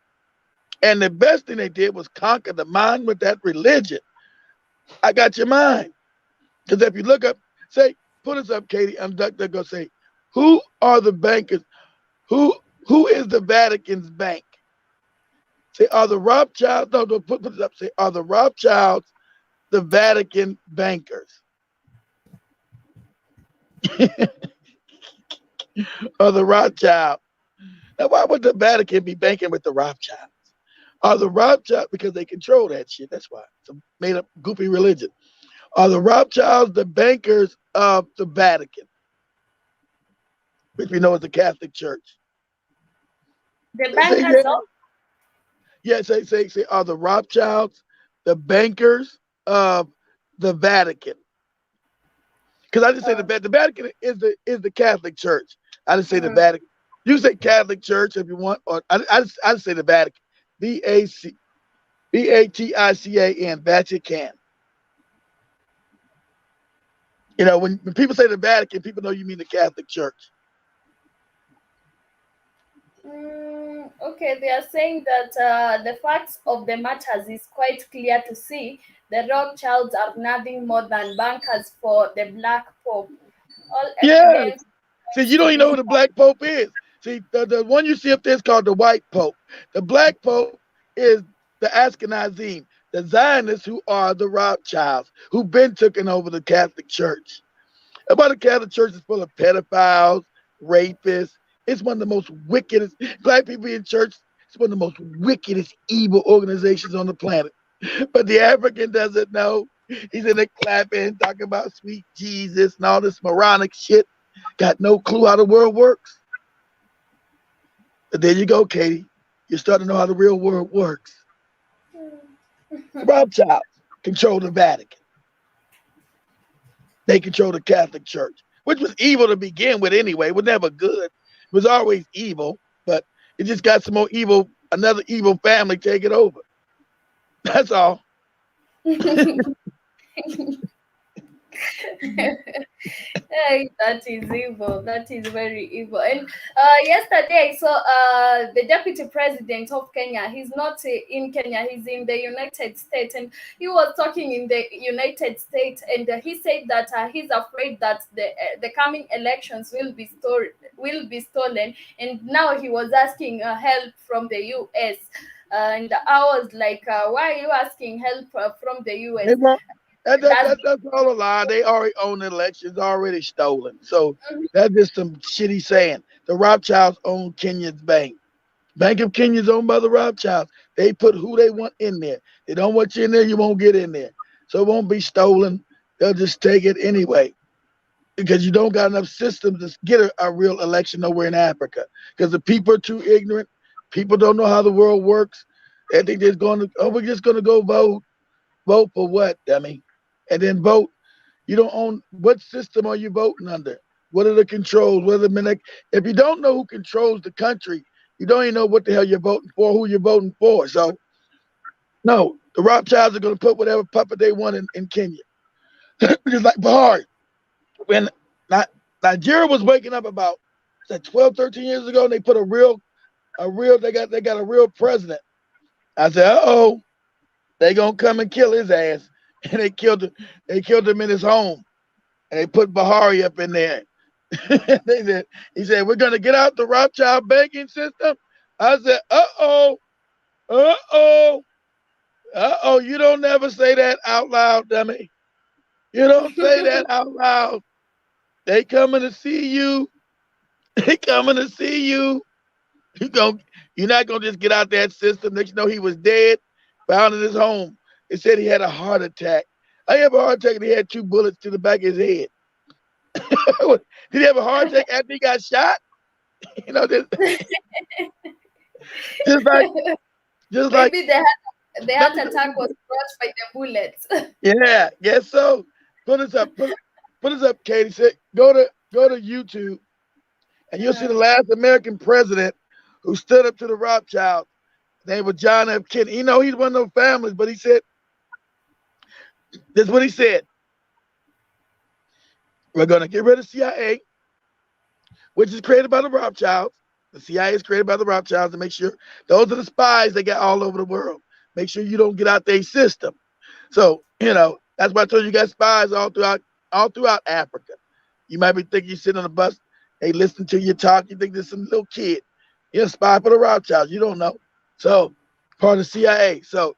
And the best thing they did was conquer the mind with that religion. I got your mind. Because if you look up, say, put us up, Katie, I'm going to say, who are the bankers? Who is the Vatican's bank? Say, are the Rothschilds, no, put it up, say, are the Rothschilds the Vatican bankers? Or the Rothschild? Now, why would the Vatican be banking with the Rothschilds? Are the Rothschilds, because they control that shit, that's why. It's a made up goofy religion. Are the Rothschilds the bankers of the Vatican, which we know is the Catholic Church? The bankers of? Yeah, say, are the Rothschilds the bankers of the Vatican? Because I just say the Vatican is the Catholic Church. I just say the Vatican. You say Catholic Church if you want, or I just say the Vatican. V-A-T-I-C-A-N, Vatican. You know, when people say the Vatican, people know you mean the Catholic Church. Okay, they are saying that the facts of the matters is quite clear to see. The Rothschilds are nothing more than bankers for the Black Pope. All evidence. See, you don't even know who the Black Pope is. See, the one you see up there is called the White Pope. The Black Pope is the Ashkenazim. the Zionists, who are the Rothschilds, who've been taking over the Catholic Church. About the Catholic Church is full of pedophiles, rapists. It's one of the most wickedest, black people in church, it's one of the most wickedest, evil organizations on the planet. But the African doesn't know. He's in there clapping, talking about sweet Jesus and all this moronic shit. Got no clue how the world works. But there you go, Katie. You're starting to know how the real world works. The Rothschilds control the Vatican. They control the Catholic Church, which was evil to begin with anyway. It was never good. It was always evil, but it just got some more evil, another evil family take it over. That's all. Hey, that is evil. That is very evil. And yesterday I saw the deputy president of Kenya. He's not in Kenya. He's in the United States, and he was talking in the United States, and he said that he's afraid that the coming elections will be stolen. And now he was asking help from the U.S. And I was like, why are you asking help from the U.S.? That's all a lie. They already own the elections, already stolen. So that's just some shitty saying. The Rothschilds own Kenya's bank. Bank of Kenya is owned by the Rothschilds. They put who they want in there. They don't want you in there, you won't get in there. So it won't be stolen. They'll just take it anyway. Because you don't got enough systems to get a real election nowhere in Africa. Because the people are too ignorant. People don't know how the world works. They think they're going to, we're just going to go vote. Vote for what, dummy? And then vote. You don't own, what system are you voting under? What are the controls? If you don't know who controls the country, you don't even know what the hell you're voting for, who you're voting for. So, no, the Rothschilds are going to put whatever puppet they want in Kenya. Just like Buhari. When Nigeria was waking up about 12, 13 years ago, and they put they got a real president. I said, uh-oh, they gonna come and kill his ass. And they killed him in his home. And they put Buhari up in there. He said, we're gonna get out the Rothschild banking system. I said, uh-oh, you don't never say that out loud, dummy. You don't say that out loud. They coming to see you. They coming to see you. You're not gonna just get out that system. Next you know he was dead, found in his home. It said he had a heart attack. I have a heart attack and he had 2 bullets to the back of his head. Did he have a heart attack after he got shot? You know, just like maybe the heart attack was brought by the bullets. Yeah, guess so. Put us up, Katie. Say, go to YouTube, and you'll see the last American president who stood up to the Rothschilds. His name was John F. Kennedy. You know, he's one of those families, but he said, this is what he said. We're going to get rid of CIA, which is created by the Rothschilds. The CIA is created by the Rothschilds to make sure those are the spies they got all over the world. Make sure you don't get out their system. So, you know, that's why I told you got spies all throughout Africa. You might be thinking you sit on a bus, they listen to you talk, you think there's some little kid. You're a spy for the Rothschilds. You don't know. So, part of the CIA. So,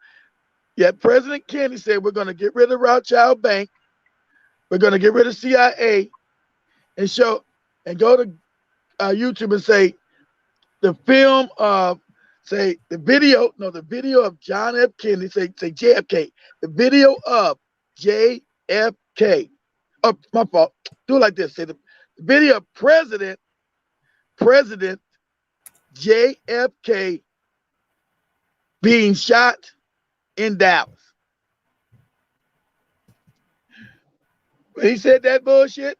yeah, President Kennedy said we're going to get rid of Rothschild Bank. We're going to get rid of CIA and go to YouTube and say the film of, the video of John F. Kennedy, say JFK, the video of JFK. Oh, my fault. Do it like this. Say the video of President JFK being shot in Dallas. When he said that bullshit,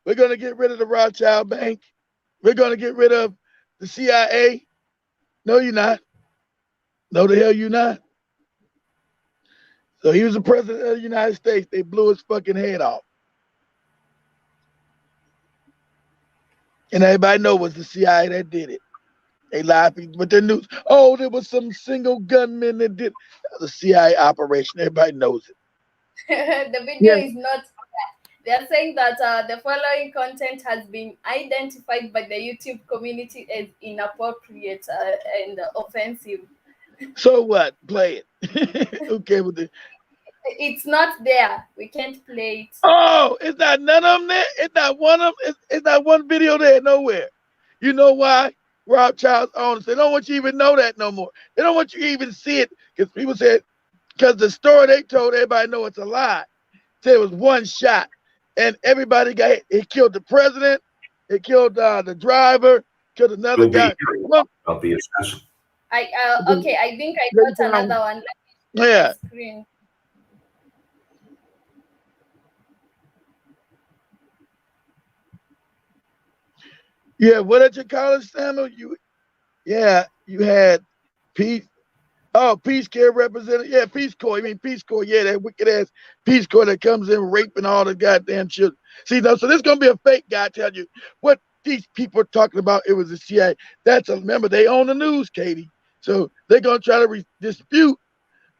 we're going to get rid of the Rothschild Bank. We're going to get rid of the CIA. No, you're not. No, the hell you're not. So he was the president of the United States. They blew his fucking head off. And everybody knows it was the CIA that did it. They lied with their news. Oh, there was some single gunman that did. That was a CIA operation. Everybody knows it. The video is not. They are saying that the following content has been identified by the YouTube community as inappropriate and offensive. So what? Play it. Okay with the. It's not there. We can't play it. Oh, it's not none of them there. It's not one of them. It's not one video there nowhere. You know why? Rob Child's owners. They don't want you to even know that no more. They don't want you to even see it because people said because the story they told everybody know it's a lie. Said it was one shot, and everybody got hit. It killed the president. It killed the driver. Killed another You'll be guy. hearing Well, about the assassin. Okay, I think I got another one. Let me yeah. screen. Yeah, what did you call it, Samuel? You had Peace. Oh, Peace Corps representative. Yeah, Peace Corps. You mean Peace Corps? Yeah, that wicked ass Peace Corps that comes in raping all the goddamn children. See, no, so this gonna be a fake guy telling you what these people are talking about. It was the CIA. Remember they own the news, Katie. So they're gonna try to dispute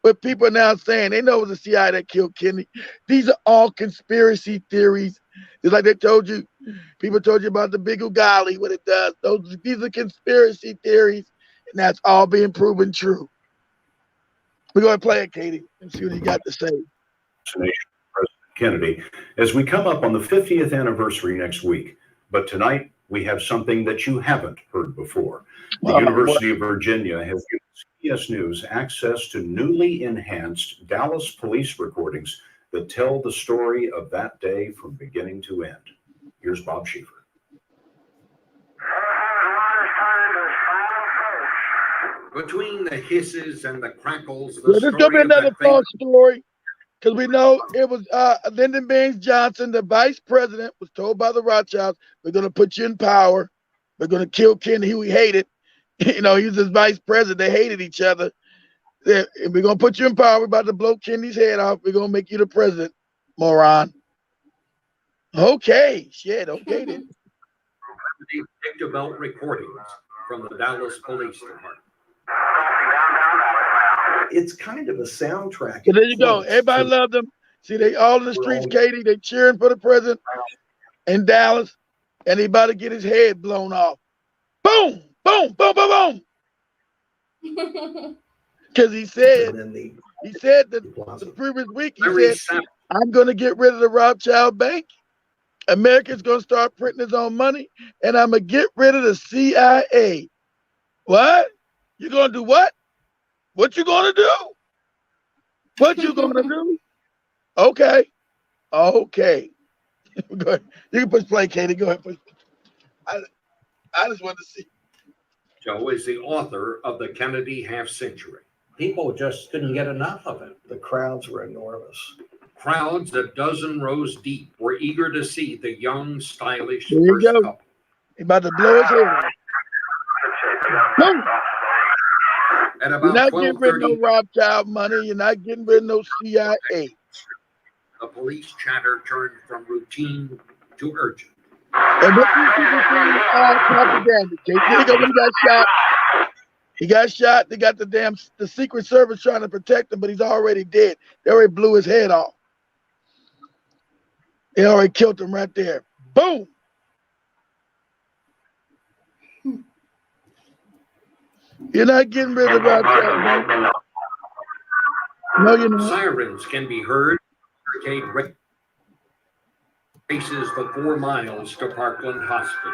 what people are now saying. They know it was the CIA that killed Kennedy. These are all conspiracy theories. Just like they told you, people told you about the Big Ugali, what it does. These are conspiracy theories, and that's all being proven true. We're going to play it, Katie, and see what you got to say. President Kennedy, as we come up on the 50th anniversary next week. But tonight, we have something that you haven't heard before. The University of Virginia has given CBS News access to newly enhanced Dallas police recordings that tell the story of that day from beginning to end. Here's Bob Schieffer. Between the hisses and the crackles, There's going to be another false story because we know it was Lyndon Baines Johnson, the vice president, was told by the Rothschilds, we're going to put you in power. We're going to kill Kennedy, who we hated. You know, he was his vice president. They hated each other. We're going to put you in power. We're about to blow Kennedy's head off. We're going to make you the president, moron. Okay, shit, okay then. Dicta belt recordings from the Dallas Police Department. It's kind of a soundtrack. So there you go. Everybody loved them. See, they all in the streets, Katie. They cheering for the president in Dallas, and he about to get his head blown off. Boom, boom, boom, boom, boom. Because he said that the previous week, he said, I'm going to get rid of the Rothschild Bank. America's going to start printing his own money, and I'm going to get rid of the CIA. What? You going to do what? What you going to do? What you going to do? Okay. Okay. Go ahead. You can push play, Katie. Go ahead. Push. I just want to see. Joe is the author of the Kennedy Half Century. People just couldn't get enough of it. The crowds were enormous. Crowds a dozen rows deep were eager to see the young, stylish There you first go. couple. He about to blow his head off. Boom. At You're about not getting rid of 12:30, no Rothschild money. You're not getting rid of no CIA. the police chatter turned from routine to urgent. And what these people think is all propaganda. He got shot. He got shot. They got the Secret Service trying to protect him, but he's already dead. They already blew his head off. They already killed him right there. Boom. You're not getting rid of the Rothschild money. No, you're not. Sirens can be heard. Barricade races the 4 miles to Parkland Hospital.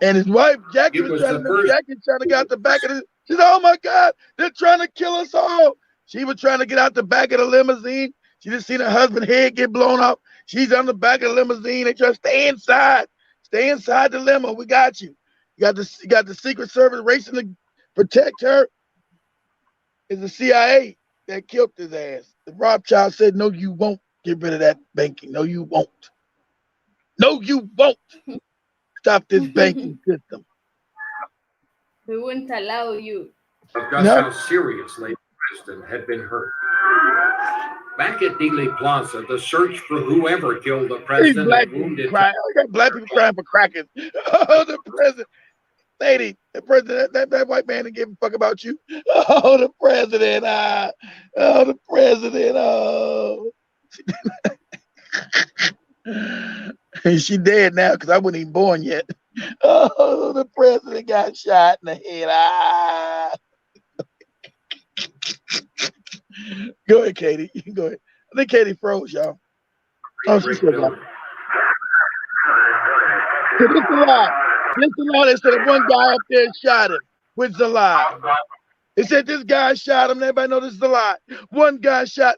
And his wife, Jackie, was trying to get out the back of the. She said, "Oh my God, they're trying to kill us all." She was trying to get out the back of the limousine. She just seen her husband's head get blown off. She's on the back of the limousine. They try to stay inside. Stay inside the limo. We got you. You got the Secret Service racing to protect her. It's the CIA that killed his ass. The Rothschild said, "No, you won't get rid of that banking. No, you won't. No, you won't stop this banking system. We won't allow you." Of just how seriously the president had been hurt. Back at Dealey Plaza, the search for whoever killed the president and wounded. I got black people crying for crackers. Oh, the president. Lady, the president, that white man didn't give a fuck about you. Oh, the president. Oh, the president. Oh. And she dead now because I wasn't even born yet. Oh, the president got shot in the head. Ah. Go ahead, Katie. You can go ahead. I think Katie froze, y'all. Oh, she's still gone. So this is a lie. This is a lie. They said one guy up there shot him, which is a lie. They said this guy shot him. Everybody know this is a lie. One guy shot,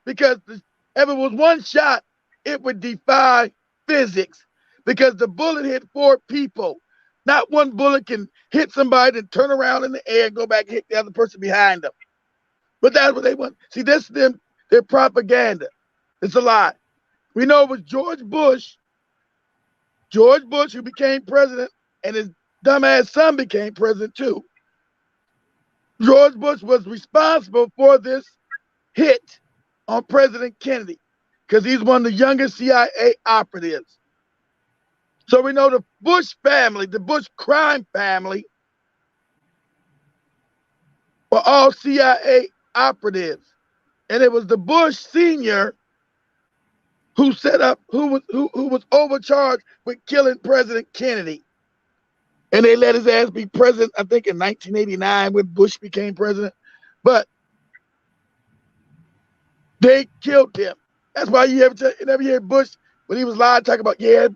because if it was one shot, it would defy physics, because the bullet hit 4 people. Not one bullet can hit somebody and turn around in the air and go back and hit the other person behind them. But that's what they want. See, this is their propaganda. It's a lie. We know it was George Bush who became president, and his dumbass son became president too. George Bush was responsible for this hit on President Kennedy, because he's one of the youngest CIA operatives. So we know the Bush family, the Bush crime family, were all CIA operatives. And it was the Bush senior who set up, who was overcharged with killing President Kennedy. And they let his ass be president, I think in 1989 when Bush became president. But they killed him. That's why you never hear Bush, when he was lying, talking about, yeah,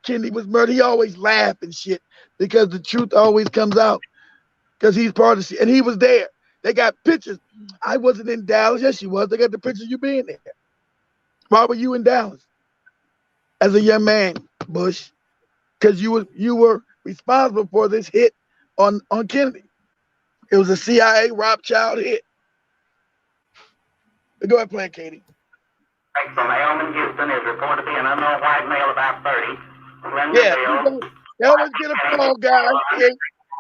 Kennedy was murdered. He always laughed and shit, because the truth always comes out, because he's part of the, and he was there. They got pictures. I wasn't in Dallas. Yes, you was. They got the pictures of you being there. Why were you in Dallas as a young man, Bush? Because you were responsible for this hit on Kennedy. It was a CIA Rothschild hit. Go ahead, play it, Katie. From Elman, Houston, is reported to be an unknown white male about 30. Yeah, they always get a fall guy.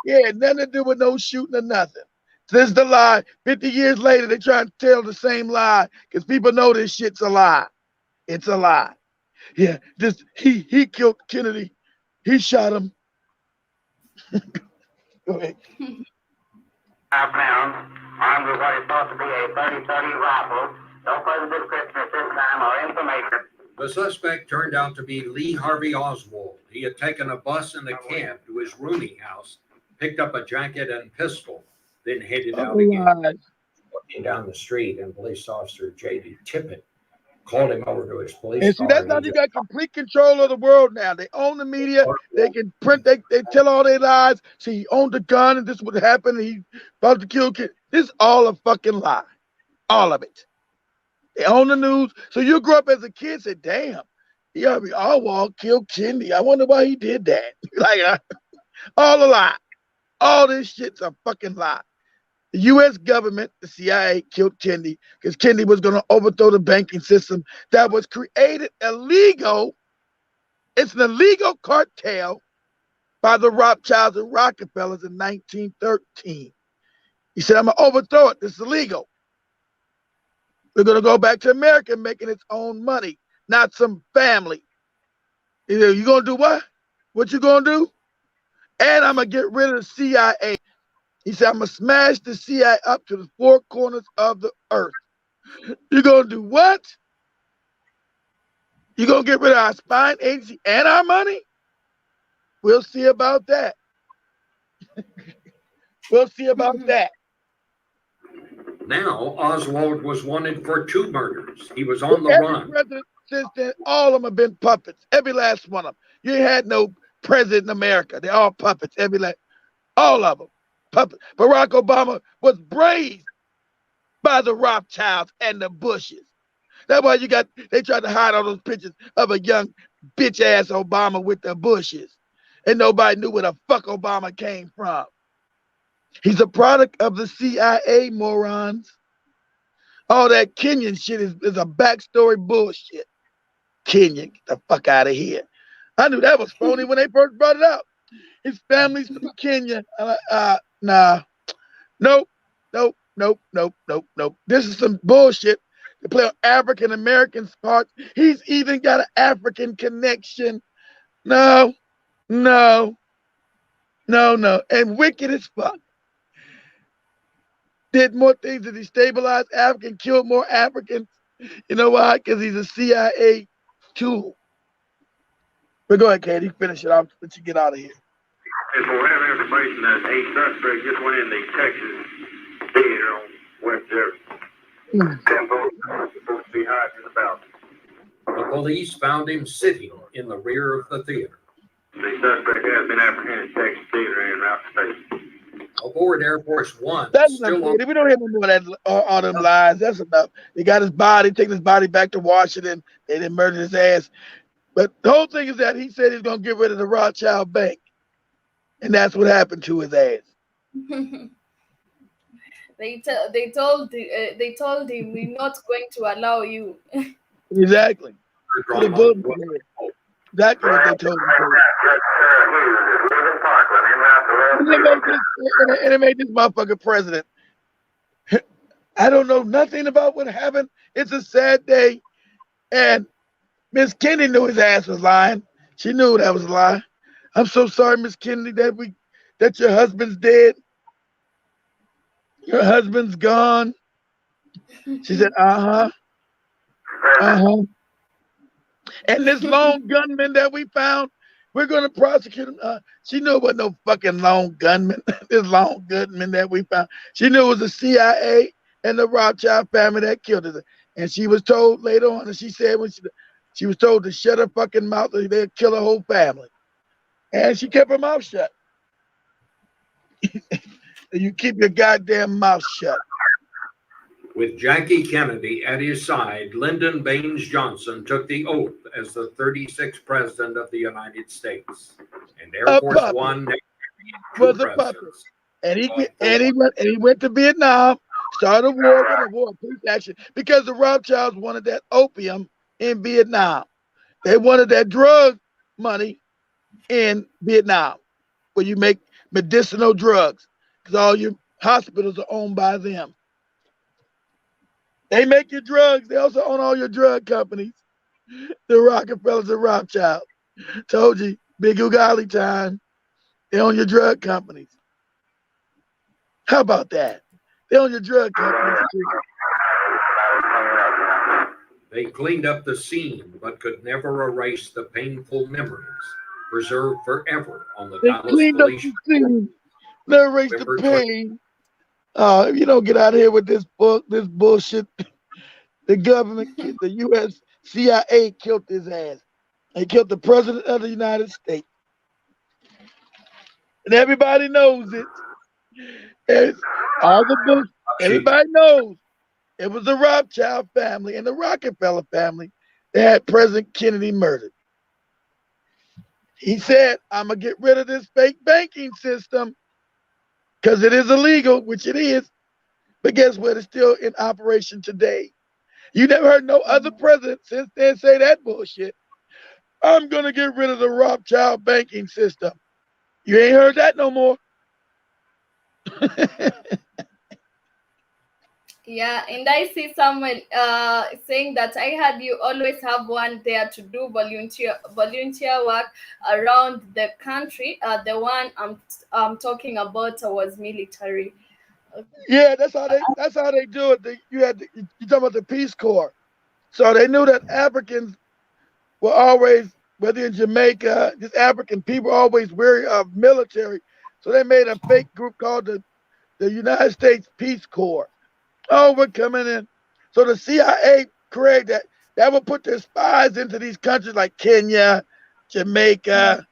Yeah, nothing to do with no shooting or nothing. This is the lie. 50 years later, they try to tell the same lie, because people know this shit's a lie. It's a lie. Yeah, he killed Kennedy. He shot him. Go ahead. 5 pounds, armed with what is thought to be a 30-30 rifle. No further description at this time or information. The suspect turned out to be Lee Harvey Oswald. He had taken a bus in the camp to his rooming house, picked up a jacket and pistol, then headed out again. Walking down the street, and police officer J.D. Tippett called him over to his police And see, car. that's how you got complete control of the world now. They own the media. They can print. They tell all their lies. See, he owned the gun, and this would happen. He about to kill kid. This is all a fucking lie. All of it. They own the news. So you grew up as a kid, say, damn, Oswald killed Kennedy. I wonder why he did that. Like, all a lie. All this shit's a fucking lie. The U.S. government, the CIA, killed Kennedy because Kennedy was going to overthrow the banking system that was created illegal. It's an illegal cartel by the Rothschilds and Rockefellers in 1913. He said, I'm going to overthrow it. This is illegal. We're going to go back to America making its own money, not some family. You going to do what? What you going to do? And I'm going to get rid of the CIA. He said, I'm going to smash the CIA up to the 4 corners of the earth. You're going to do what? You're going to get rid of our spying agency and our money? We'll see about that. We'll see about that. Now, Oswald was wanted for 2 murders. He was on the run. President since then, all of them have been puppets. Every last one of them. You ain't had no president in America. They're all puppets. All of them. Puppets. Barack Obama was braised by the Rothschilds and the Bushes. That's why they tried to hide all those pictures of a young bitch-ass Obama with the Bushes. And nobody knew where the fuck Obama came from. He's a product of the CIA, morons. All that Kenyan shit is a backstory bullshit. Kenyan, get the fuck out of here. I knew that was phony when they first brought it up. His family's from Kenya. Nah. Nope. This is some bullshit to play on African Americans' part. He's even got an African connection. No. And wicked as fuck. Did more things to destabilize Africa, killed more Africans. You know why? Because he's a CIA tool. But go ahead, Katie. Finish it off. Let you get out of here. And we'll have information that a suspect just went in the Texas theater on West Jefferson. Supposed to be hiding about. The police found him sitting in the rear of the theater. The suspect has been apprehended in Texas theater en route to station. Aboard Air Force One, That's still enough. on. We don't hear no more of that, all them lies. That's enough. They got his body, taking his body back to Washington. They didn't murder his ass. But the whole thing is that he said he's going to get rid of the Rothschild Bank. And that's what happened to his ass. They told him, we're not going to allow you. Exactly. So the bullet was there. Exactly what they told him. And it made this motherfucker president. I don't know nothing about what happened. It's a sad day. And Miss Kennedy knew his ass was lying. She knew that was a lie. I'm so sorry, Miss Kennedy, that your husband's dead. Your husband's gone. She said, uh-huh. Uh-huh. And this lone gunman that we found, we're going to prosecute him. She knew it wasn't no fucking lone gunman. This lone gunman that we found. She knew it was the CIA and the Rothschild family that killed her. And she was told later on, and she said when she was told to shut her fucking mouth, or they'd kill her whole family. And she kept her mouth shut. You keep your goddamn mouth shut. With Jackie Kennedy at his side, Lyndon Baines Johnson took the oath as the 36th president of the United States. And Air Force One was a puppet. And he went to Vietnam, started a war, peace action, because the Rothschilds wanted that opium in Vietnam. They wanted that drug money in Vietnam, where you make medicinal drugs, because all your hospitals are owned by them. They make your drugs. They also own all your drug companies. The Rockefellers and Rothschild. Told you, big Ugali time. They own your drug companies. How about that? They own your drug companies too. They cleaned up the scene, but could never erase the painful memories preserved forever on the Dallas police. Never erase the pain. If you don't get out of here with this bullshit, the government, the U.S. CIA killed his ass. They killed the president of the United States. And everybody knows it. It's all the books. Everybody knows it was the Rothschild family and the Rockefeller family that had President Kennedy murdered. He said, I'm going to get rid of this fake banking system because it is illegal, which it is. But guess what? It's still in operation today. You never heard no other president since then say that bullshit. I'm going to get rid of the Rothschild banking system. You ain't heard that no more. Yeah, and I see someone saying that I heard you always have one there to do volunteer work around the country. The one I'm talking about was military. Yeah, that's how they do it. You talking about the Peace Corps. So they knew that Africans were always, whether in Jamaica, just African people always weary of military. So they made a fake group called the United States Peace Corps. Oh, we're coming in. So the CIA created that would put their spies into these countries like Kenya, Jamaica,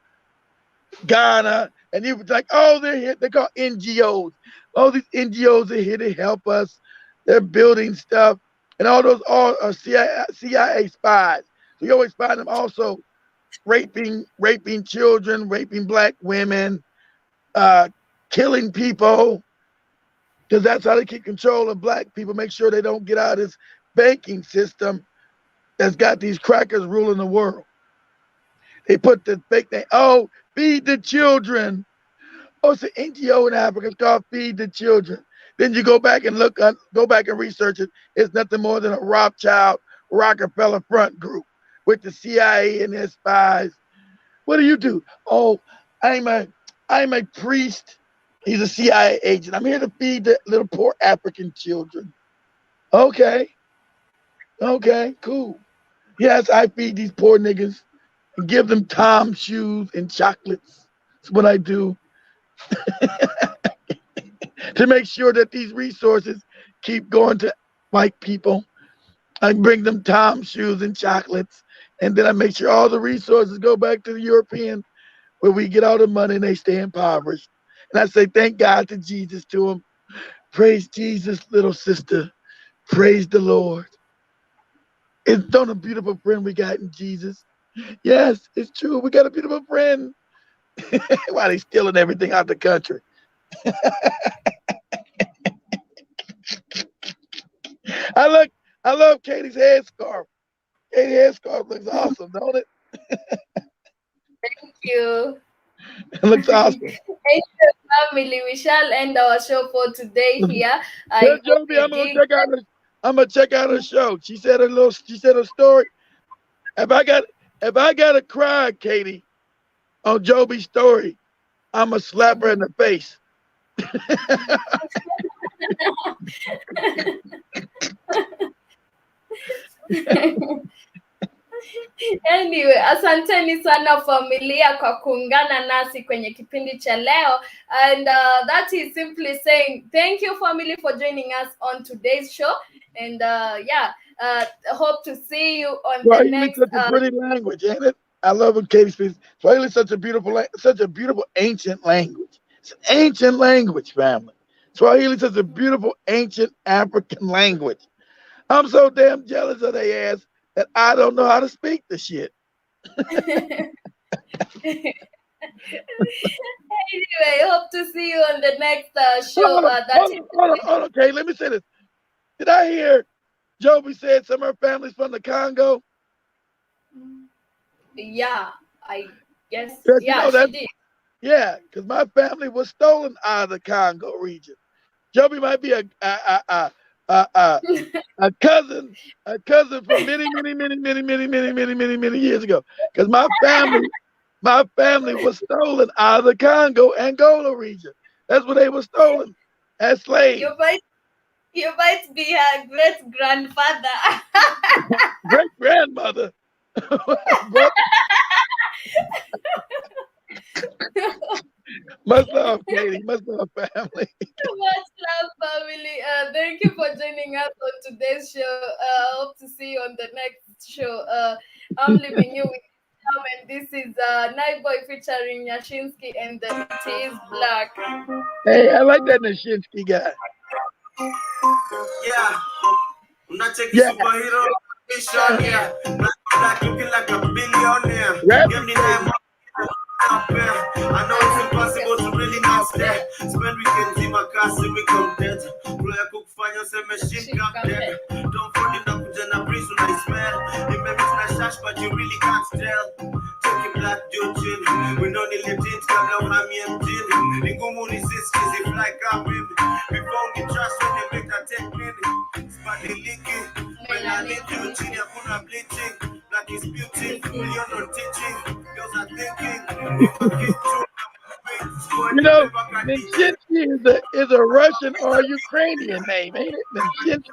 Ghana, and you was like, oh, they're here. They're called NGOs. All these NGOs are here to help us. They're building stuff, and all those are CIA spies. So you always find them also raping children, raping black women, killing people. Because that's how they keep control of black people, make sure they don't get out of this banking system that's got these crackers ruling the world. They put the fake name, oh, feed the children. Oh, it's an NGO in Africa, it's called Feed the Children. Then you go back and go back and research it. It's nothing more than a Rothschild, Rockefeller front group with the CIA and their spies. What do? Oh, I'm a priest. He's a CIA agent. I'm here to feed the little poor African children. Okay, cool. Yes, I feed these poor niggas and give them Tom shoes and chocolates. That's what I do. to make sure that these resources keep going to white people. I bring them Tom's shoes and chocolates, and then I make sure all the resources go back to the European, where we get all the money and they stay impoverished. And I say, thank God to Jesus to them. Praise Jesus, little sister. Praise the Lord. It's not a beautiful friend we got in Jesus. Yes, it's true. We got a beautiful friend. Why they stealing everything out the country? I love Katie's headscarf. Katie's headscarf looks awesome, don't it? Thank you. It looks awesome. Thank you, family. We shall end our show for today here. Tell Joby I'm gonna check out her show. She said a story. If I gotta cry, Katie, on Joby's story, I'ma slap her in the face. Anyway, asanteni sana familia kwa kuungana nasi kwenye kipindi cha leo, and that is simply saying thank you family for joining us on today's show, and hope to see you on Swahili the next. Such a pretty language, ain't it? I love when Katie speaks. Swahili is such a beautiful ancient language. It's an ancient language, family. Swahili is such a beautiful ancient African language. I'm so damn jealous of their ass that I don't know how to speak the shit. Anyway, hope to see you on the next show. Hold on, Kate. Let me say this. Did I hear Joby said some of her family's from the Congo? Yeah, I guess. Yeah, she did. Yeah, because my family was stolen out of the Congo region. Joby might be a cousin from many years ago. Because my family was stolen out of the Congo, Angola region. That's where they were stolen as slaves. You might be her great grandfather. Great grandmother. Much love, Katie. Much love, family. Much love, family. Thank you for joining us on today's show. Hope to see you on the next show. I'm leaving you with Tom, and this is Night Boy featuring Yashinsky and the It Is Black. Hey, I like that Yashinsky guy. Yeah. I'm not taking superhero mission here. Black looking like a billionaire. Give me that money. I know it's impossible to really not stay. Spend weekends in my car, see me content. Play a cook fire, say machine captain. Don't fall in up with a breeze when I smell. You may miss my shash, but you really can't tell. Talking black judging. We know the legends come now, hammy and gin. The gumu resist, easy fly capping. We found the trash when they make that take minutes. Spotty leaking. When I need you, Chini, I put a bleaching. Black is beautiful, you're not teaching. Girls are thinking. You know, Nijinsky is a Russian or a Ukrainian name, ain't it? Nijinsky.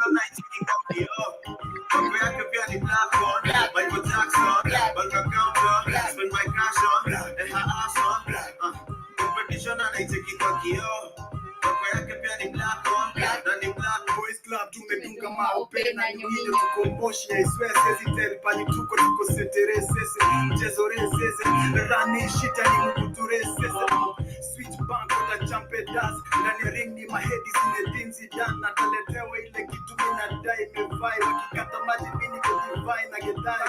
Tumedunga maopena nyingine tukomboshi iswese ziteri pani tuko seteresese mchezo resese rani shita ni mkuturesese switch bank kwa champe dance ndani ring ni mahedi zinedinzi dana teletewe ile kitu mina dai mevai wakikata maji mini kwa divine na gedai